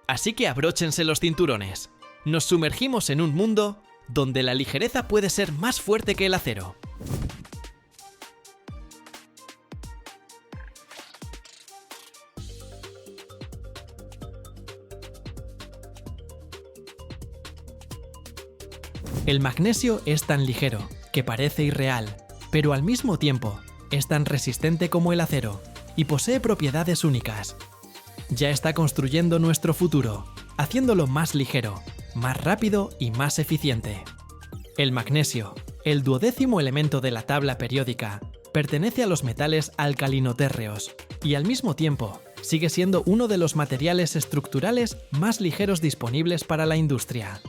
Así que abróchense los cinturones. Nos sumergimos en un mundo donde la ligereza puede ser más fuerte que el acero. El magnesio es tan ligero que parece irreal, pero al mismo tiempo es tan resistente como el acero y posee propiedades únicas. Ya está construyendo nuestro futuro, haciéndolo más ligero, más rápido y más eficiente. El magnesio, el 12º elemento de la tabla periódica, pertenece a los metales alcalinotérreos y al mismo tiempo sigue siendo uno de los materiales estructurales más ligeros disponibles para la industria.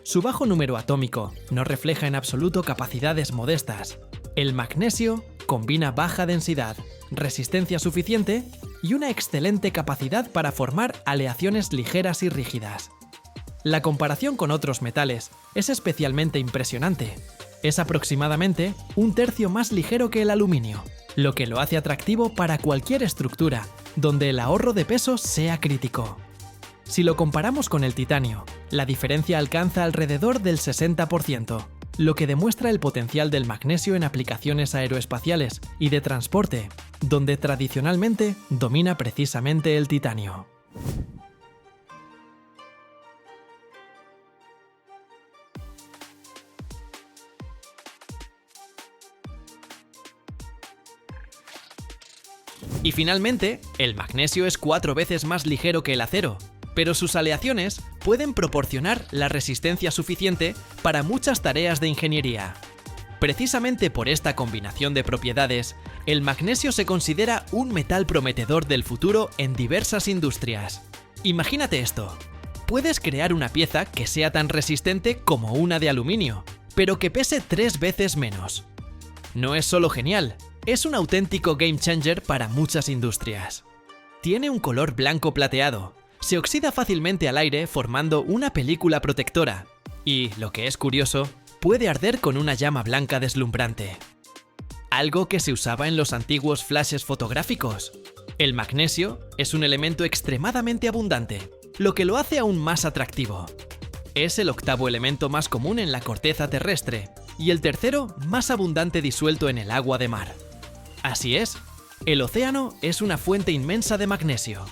Su bajo número atómico no refleja en absoluto capacidades modestas. El magnesio combina baja densidad, resistencia suficiente y una excelente capacidad para formar aleaciones ligeras y rígidas. La comparación con otros metales es especialmente impresionante. Es aproximadamente un tercio más ligero que el aluminio, lo que lo hace atractivo para cualquier estructura donde el ahorro de peso sea crítico. Si lo comparamos con el titanio, la diferencia alcanza alrededor del 60%, lo que demuestra el potencial del magnesio en aplicaciones aeroespaciales y de transporte, donde tradicionalmente domina precisamente el titanio. Y finalmente, el magnesio es 4 veces más ligero que el acero, pero sus aleaciones pueden proporcionar la resistencia suficiente para muchas tareas de ingeniería. Precisamente por esta combinación de propiedades, el magnesio se considera un metal prometedor del futuro en diversas industrias. Imagínate esto. Puedes crear una pieza que sea tan resistente como una de aluminio, pero que pese 3 veces menos. No es solo genial, es un auténtico game changer para muchas industrias. Tiene un color blanco plateado, se oxida fácilmente al aire formando una película protectora y, lo que es curioso, puede arder con una llama blanca deslumbrante. Algo que se usaba en los antiguos flashes fotográficos. El magnesio es un elemento extremadamente abundante, lo que lo hace aún más atractivo. Es el 8º elemento más común en la corteza terrestre y el 3º más abundante disuelto en el agua de mar. Así es, el océano es una fuente inmensa de magnesio.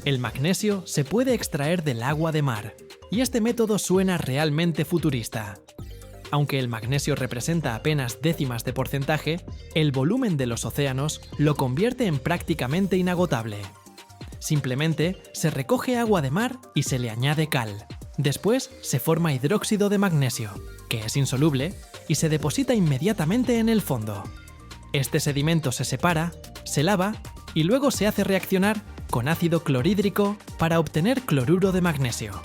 El magnesio se puede extraer del agua de mar, y este método suena realmente futurista. Aunque el magnesio representa apenas décimas de porcentaje, el volumen de los océanos lo convierte en prácticamente inagotable. Simplemente se recoge agua de mar y se le añade cal. Después se forma hidróxido de magnesio, que es insoluble, y se deposita inmediatamente en el fondo. Este sedimento se separa, se lava y luego se hace reaccionar con ácido clorhídrico para obtener cloruro de magnesio.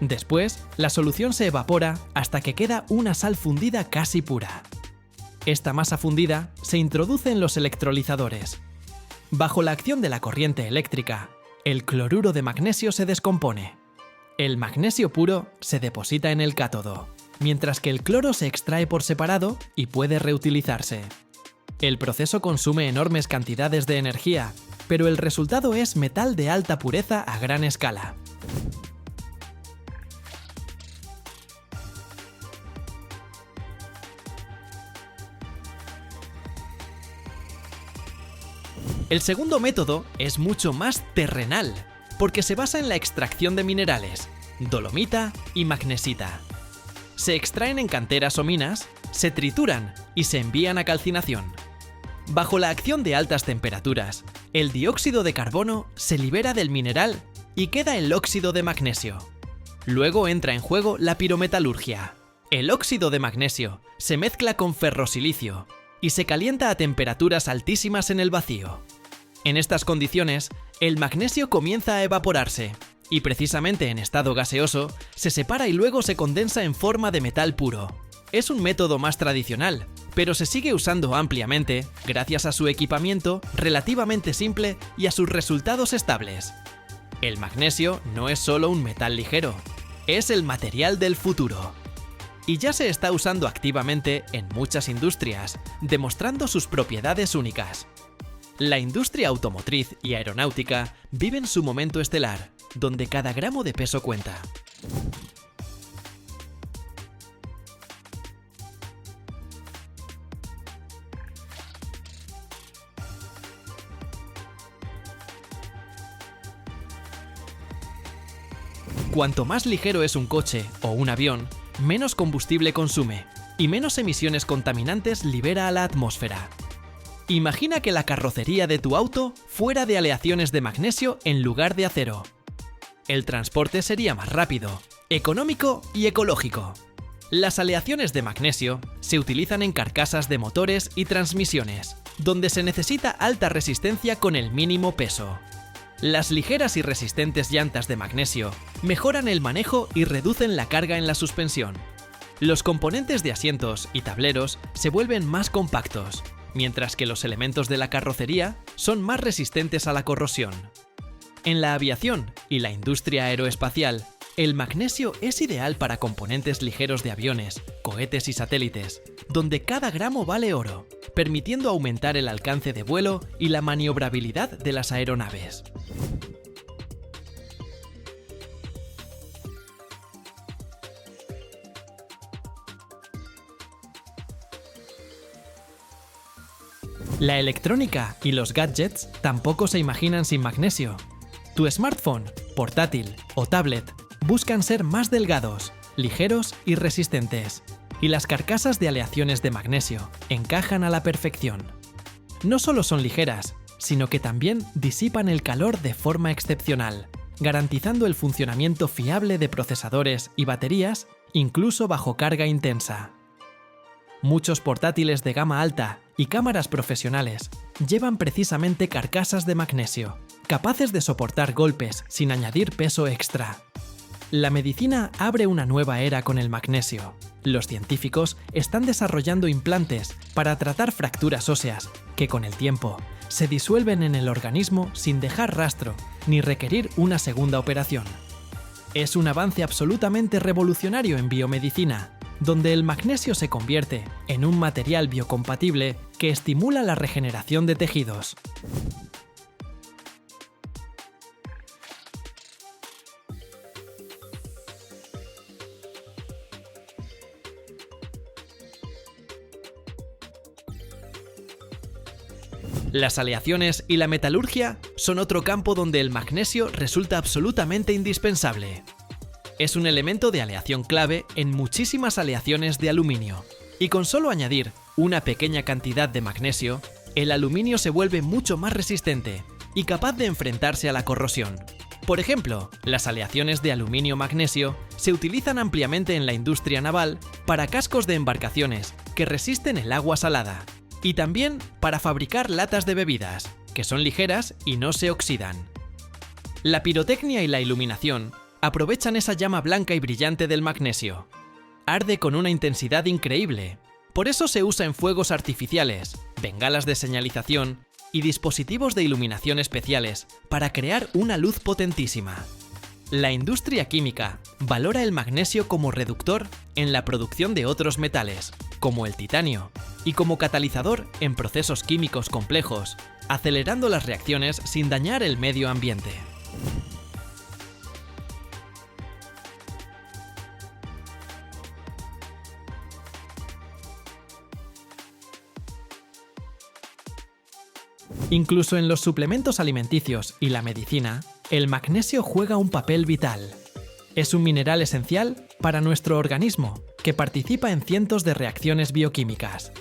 Después, la solución se evapora hasta que queda una sal fundida casi pura. Esta masa fundida se introduce en los electrolizadores. Bajo la acción de la corriente eléctrica, el cloruro de magnesio se descompone. El magnesio puro se deposita en el cátodo, mientras que el cloro se extrae por separado y puede reutilizarse. El proceso consume enormes cantidades de energía, pero el resultado es metal de alta pureza a gran escala. El segundo método es mucho más terrenal, porque se basa en la extracción de minerales, dolomita y magnesita. Se extraen en canteras o minas, se trituran y se envían a calcinación. Bajo la acción de altas temperaturas, el dióxido de carbono se libera del mineral y queda el óxido de magnesio. Luego entra en juego la pirometalurgia. El óxido de magnesio se mezcla con ferrosilicio y se calienta a temperaturas altísimas en el vacío. En estas condiciones, el magnesio comienza a evaporarse y precisamente en estado gaseoso se separa y luego se condensa en forma de metal puro. Es un método más tradicional, pero se sigue usando ampliamente gracias a su equipamiento relativamente simple y a sus resultados estables. El magnesio no es solo un metal ligero, es el material del futuro. Y ya se está usando activamente en muchas industrias, demostrando sus propiedades únicas. La industria automotriz y aeronáutica viven su momento estelar, donde cada gramo de peso cuenta. Cuanto más ligero es un coche o un avión, menos combustible consume y menos emisiones contaminantes libera a la atmósfera. Imagina que la carrocería de tu auto fuera de aleaciones de magnesio en lugar de acero. El transporte sería más rápido, económico y ecológico. Las aleaciones de magnesio se utilizan en carcasas de motores y transmisiones, donde se necesita alta resistencia con el mínimo peso. Las ligeras y resistentes llantas de magnesio mejoran el manejo y reducen la carga en la suspensión. Los componentes de asientos y tableros se vuelven más compactos, mientras que los elementos de la carrocería son más resistentes a la corrosión. En la aviación y la industria aeroespacial, el magnesio es ideal para componentes ligeros de aviones, cohetes y satélites, donde cada gramo vale oro, permitiendo aumentar el alcance de vuelo y la maniobrabilidad de las aeronaves. La electrónica y los gadgets tampoco se imaginan sin magnesio. Tu smartphone, portátil o tablet buscan ser más delgados, ligeros y resistentes. y las carcasas de aleaciones de magnesio encajan a la perfección. No solo son ligeras, sino que también disipan el calor de forma excepcional, garantizando el funcionamiento fiable de procesadores y baterías, incluso bajo carga intensa. Muchos portátiles de gama alta y cámaras profesionales llevan precisamente carcasas de magnesio, capaces de soportar golpes sin añadir peso extra. La medicina abre una nueva era con el magnesio. Los científicos están desarrollando implantes para tratar fracturas óseas que con el tiempo se disuelven en el organismo sin dejar rastro ni requerir una segunda operación. Es un avance absolutamente revolucionario en biomedicina, donde el magnesio se convierte en un material biocompatible que estimula la regeneración de tejidos. Las aleaciones y la metalurgia son otro campo donde el magnesio resulta absolutamente indispensable. Es un elemento de aleación clave en muchísimas aleaciones de aluminio, y con solo añadir una pequeña cantidad de magnesio, el aluminio se vuelve mucho más resistente y capaz de enfrentarse a la corrosión. Por ejemplo, las aleaciones de aluminio-magnesio se utilizan ampliamente en la industria naval para cascos de embarcaciones que resisten el agua salada, y también para fabricar latas de bebidas, que son ligeras y no se oxidan. La pirotecnia y la iluminación aprovechan esa llama blanca y brillante del magnesio. Arde con una intensidad increíble, por eso se usa en fuegos artificiales, bengalas de señalización y dispositivos de iluminación especiales para crear una luz potentísima. La industria química valora el magnesio como reductor en la producción de otros metales, como el titanio, y como catalizador en procesos químicos complejos, acelerando las reacciones sin dañar el medio ambiente. Incluso en los suplementos alimenticios y la medicina, el magnesio juega un papel vital. Es un mineral esencial para nuestro organismo, que participa en cientos de reacciones bioquímicas.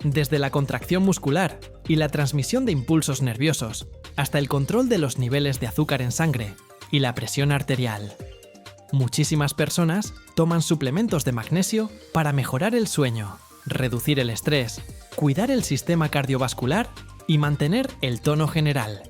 Desde la contracción muscular y la transmisión de impulsos nerviosos, hasta el control de los niveles de azúcar en sangre y la presión arterial. Muchísimas personas toman suplementos de magnesio para mejorar el sueño, reducir el estrés, cuidar el sistema cardiovascular y mantener el tono general.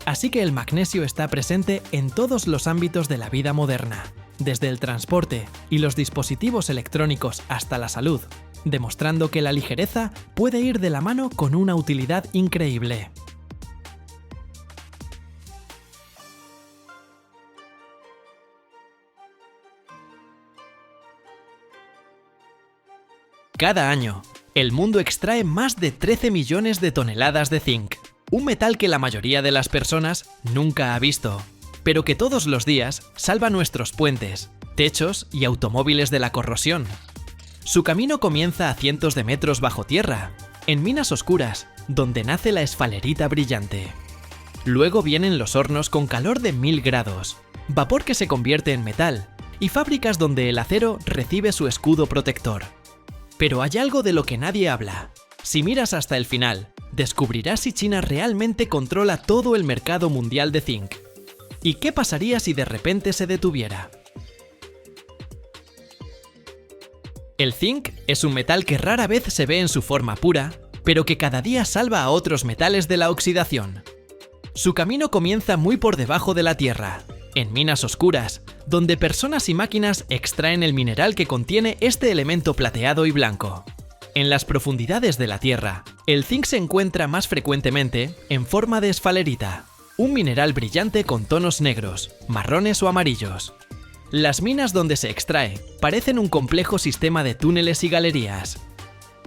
Así que el magnesio está presente en todos los ámbitos de la vida moderna, desde el transporte y los dispositivos electrónicos hasta la salud, demostrando que la ligereza puede ir de la mano con una utilidad increíble. Cada año, el mundo extrae más de 13 millones de toneladas de zinc, un metal que la mayoría de las personas nunca ha visto, pero que todos los días salva nuestros puentes, techos y automóviles de la corrosión. Su camino comienza a cientos de metros bajo tierra, en minas oscuras, donde nace la esfalerita brillante. Luego vienen los hornos con calor de 1000 grados, vapor que se convierte en metal, y fábricas donde el acero recibe su escudo protector. Pero hay algo de lo que nadie habla. Si miras hasta el final, descubrirás si China realmente controla todo el mercado mundial de zinc. ¿Y qué pasaría si de repente se detuviera? El zinc es un metal que rara vez se ve en su forma pura, pero que cada día salva a otros metales de la oxidación. Su camino comienza muy por debajo de la tierra, en minas oscuras, donde personas y máquinas extraen el mineral que contiene este elemento plateado y blanco. En las profundidades de la tierra, el zinc se encuentra más frecuentemente en forma de esfalerita, un mineral brillante con tonos negros, marrones o amarillos. Las minas donde se extrae parecen un complejo sistema de túneles y galerías.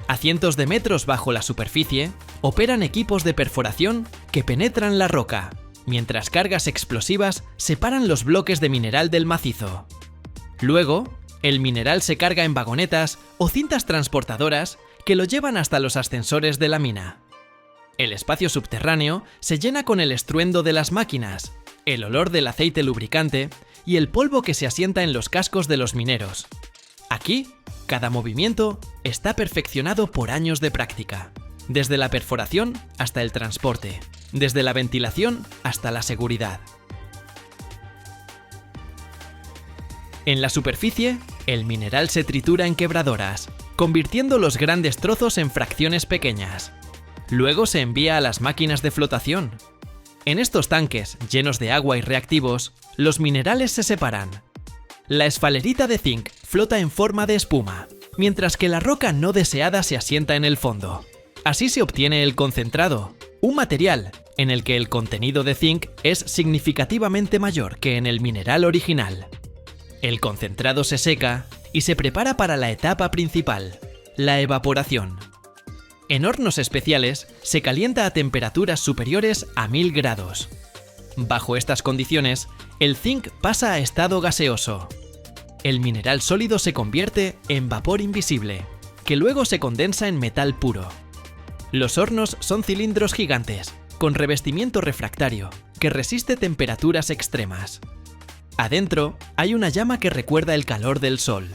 A cientos de metros bajo la superficie, operan equipos de perforación que penetran la roca, mientras cargas explosivas separan los bloques de mineral del macizo. Luego, el mineral se carga en vagonetas o cintas transportadoras que lo llevan hasta los ascensores de la mina. El espacio subterráneo se llena con el estruendo de las máquinas, el olor del aceite lubricante y el polvo que se asienta en los cascos de los mineros. Aquí, Cada movimiento está perfeccionado por años de práctica, desde la perforación hasta el transporte, desde la ventilación hasta la seguridad. En la superficie, el mineral se tritura en quebradoras, convirtiendo los grandes trozos en fracciones pequeñas. Luego se envía a las máquinas de flotación. En estos tanques, llenos de agua y reactivos, los minerales se separan. La esfalerita de zinc flota en forma de espuma, mientras que la roca no deseada se asienta en el fondo. Así se obtiene el concentrado, un material en el que el contenido de zinc es significativamente mayor que en el mineral original. El concentrado se seca y se prepara para la etapa principal, la evaporación. En hornos especiales se calienta a temperaturas superiores a 1000 grados. Bajo estas condiciones, el zinc pasa a estado gaseoso. El mineral sólido se convierte en vapor invisible, que luego se condensa en metal puro. Los hornos son cilindros gigantes, con revestimiento refractario, que resiste temperaturas extremas. Adentro hay una llama que recuerda el calor del sol.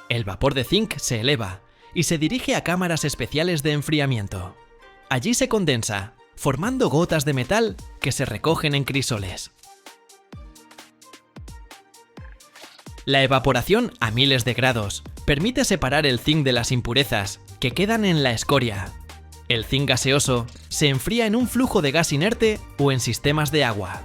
El vapor de zinc se eleva y se dirige a cámaras especiales de enfriamiento. Allí se condensa, formando gotas de metal que se recogen en crisoles. La evaporación a miles de grados permite separar el zinc de las impurezas que quedan en la escoria. El zinc gaseoso se enfría en un flujo de gas inerte o en sistemas de agua.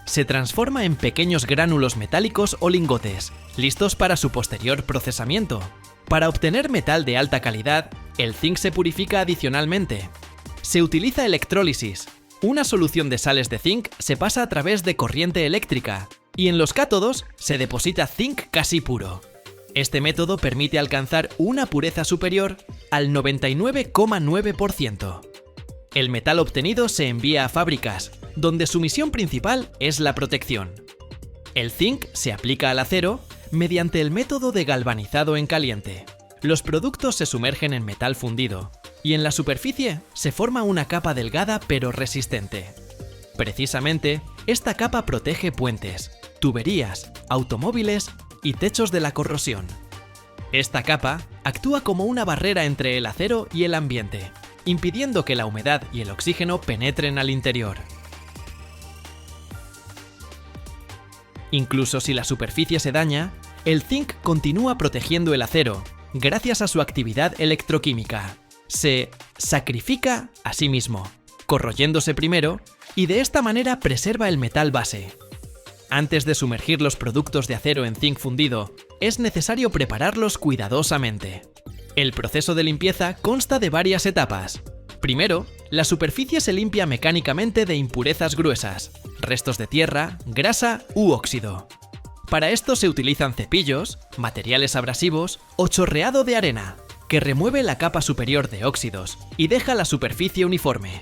Se transforma en pequeños gránulos metálicos o lingotes, listos para su posterior procesamiento. Para obtener metal de alta calidad, el zinc se purifica adicionalmente. Se utiliza electrólisis. Una solución de sales de zinc se pasa a través de corriente eléctrica y en los cátodos se deposita zinc casi puro. Este método permite alcanzar una pureza superior al 99,9%. El metal obtenido se envía a fábricas, donde su misión principal es la protección. El zinc se aplica al acero mediante el método de galvanizado en caliente. Los productos se sumergen en metal fundido, y en la superficie se forma una capa delgada pero resistente. Precisamente, esta capa protege puentes, tuberías, automóviles y techos de la corrosión. Esta capa actúa como una barrera entre el acero y el ambiente, impidiendo que la humedad y el oxígeno penetren al interior. Incluso si la superficie se daña, el zinc continúa protegiendo el acero gracias a su actividad electroquímica. Se sacrifica a sí mismo, corroyéndose primero, y de esta manera preserva el metal base. Antes de sumergir los productos de acero en zinc fundido, es necesario prepararlos cuidadosamente. El proceso de limpieza consta de varias etapas. Primero, la superficie se limpia mecánicamente de impurezas gruesas, restos de tierra, grasa u óxido. Para esto se utilizan cepillos, materiales abrasivos o chorreado de arena, que remueve la capa superior de óxidos y deja la superficie uniforme.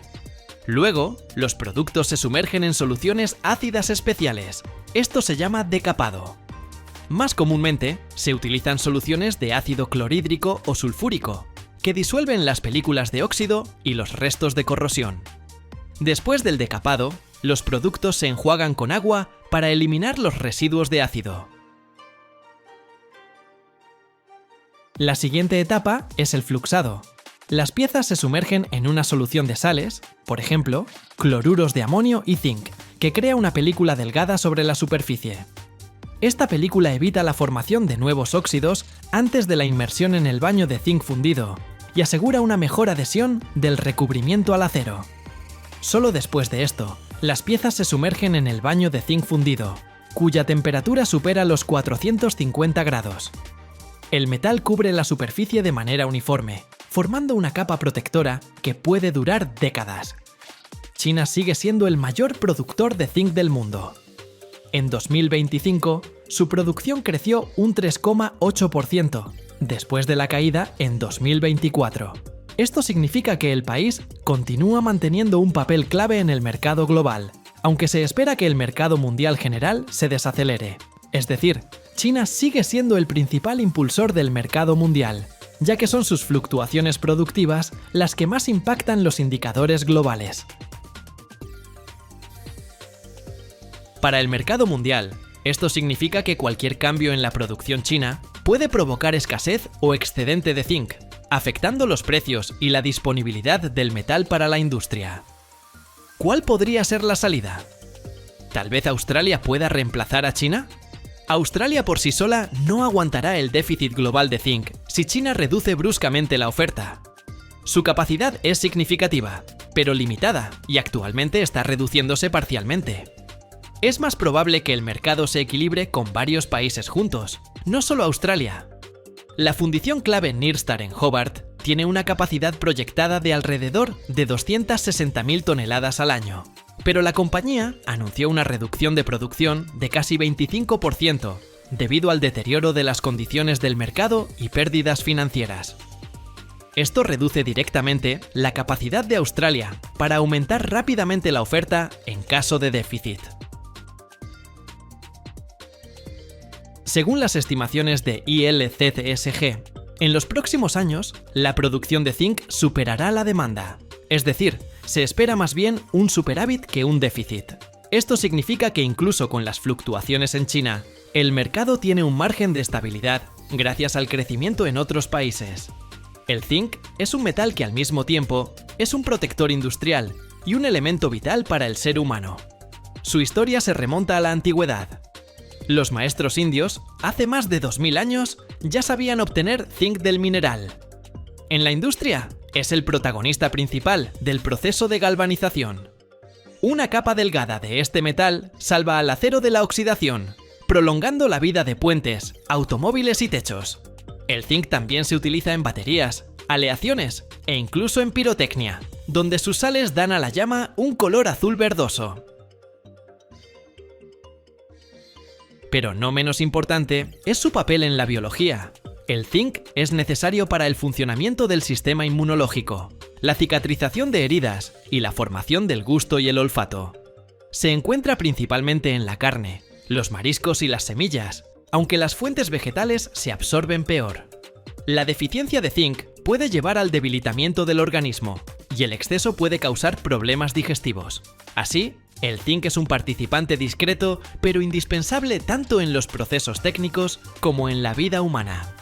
Luego, los productos se sumergen en soluciones ácidas especiales. Esto se llama decapado. Más comúnmente, se utilizan soluciones de ácido clorhídrico o sulfúrico, que disuelven las películas de óxido y los restos de corrosión. Después del decapado, los productos se enjuagan con agua para eliminar los residuos de ácido. La siguiente etapa es el fluxado. Las piezas se sumergen en una solución de sales, por ejemplo, cloruros de amonio y zinc, que crea una película delgada sobre la superficie. Esta película evita la formación de nuevos óxidos antes de la inmersión en el baño de zinc fundido y asegura una mejor adhesión del recubrimiento al acero. Solo después de esto, las piezas se sumergen en el baño de zinc fundido, cuya temperatura supera los 450 grados. El metal cubre la superficie de manera uniforme, formando una capa protectora que puede durar décadas. China sigue siendo el mayor productor de zinc del mundo. En 2025, su producción creció un 3,8%, después de la caída en 2024. Esto significa que el país continúa manteniendo un papel clave en el mercado global, aunque se espera que el mercado mundial general se desacelere. Es decir, China sigue siendo el principal impulsor del mercado mundial, ya que son sus fluctuaciones productivas las que más impactan los indicadores globales. Para el mercado mundial, esto significa que cualquier cambio en la producción china puede provocar escasez o excedente de zinc, afectando los precios y la disponibilidad del metal para la industria. ¿Cuál podría ser la salida? ¿Tal vez Australia pueda reemplazar a China? Australia por sí sola no aguantará el déficit global de zinc si China reduce bruscamente la oferta. Su capacidad es significativa, pero limitada, y actualmente está reduciéndose parcialmente. Es más probable que el mercado se equilibre con varios países juntos, no solo Australia. La fundición clave Nyrstar en Hobart tiene una capacidad proyectada de alrededor de 260.000 toneladas al año, pero la compañía anunció una reducción de producción de casi 25% debido al deterioro de las condiciones del mercado y pérdidas financieras. Esto reduce directamente la capacidad de Australia para aumentar rápidamente la oferta en caso de déficit. Según las estimaciones de ILCCSG, en los próximos años, la producción de zinc superará la demanda. Es decir, se espera más bien un superávit que un déficit. Esto significa que incluso con las fluctuaciones en China, el mercado tiene un margen de estabilidad gracias al crecimiento en otros países. El zinc es un metal que al mismo tiempo es un protector industrial y un elemento vital para el ser humano. Su historia se remonta a la antigüedad. Los maestros indios, hace más de 2000 años, ya sabían obtener zinc del mineral. En la industria, es el protagonista principal del proceso de galvanización. Una capa delgada de este metal salva al acero de la oxidación, prolongando la vida de puentes, automóviles y techos. El zinc también se utiliza en baterías, aleaciones e incluso en pirotecnia, donde sus sales dan a la llama un color azul verdoso. Pero no menos importante es su papel en la biología. El zinc es necesario para el funcionamiento del sistema inmunológico, la cicatrización de heridas y la formación del gusto y el olfato. Se encuentra principalmente en la carne, los mariscos y las semillas, aunque las fuentes vegetales se absorben peor. La deficiencia de zinc puede llevar al debilitamiento del organismo y el exceso puede causar problemas digestivos. Así, el zinc es un participante discreto pero indispensable tanto en los procesos técnicos como en la vida humana.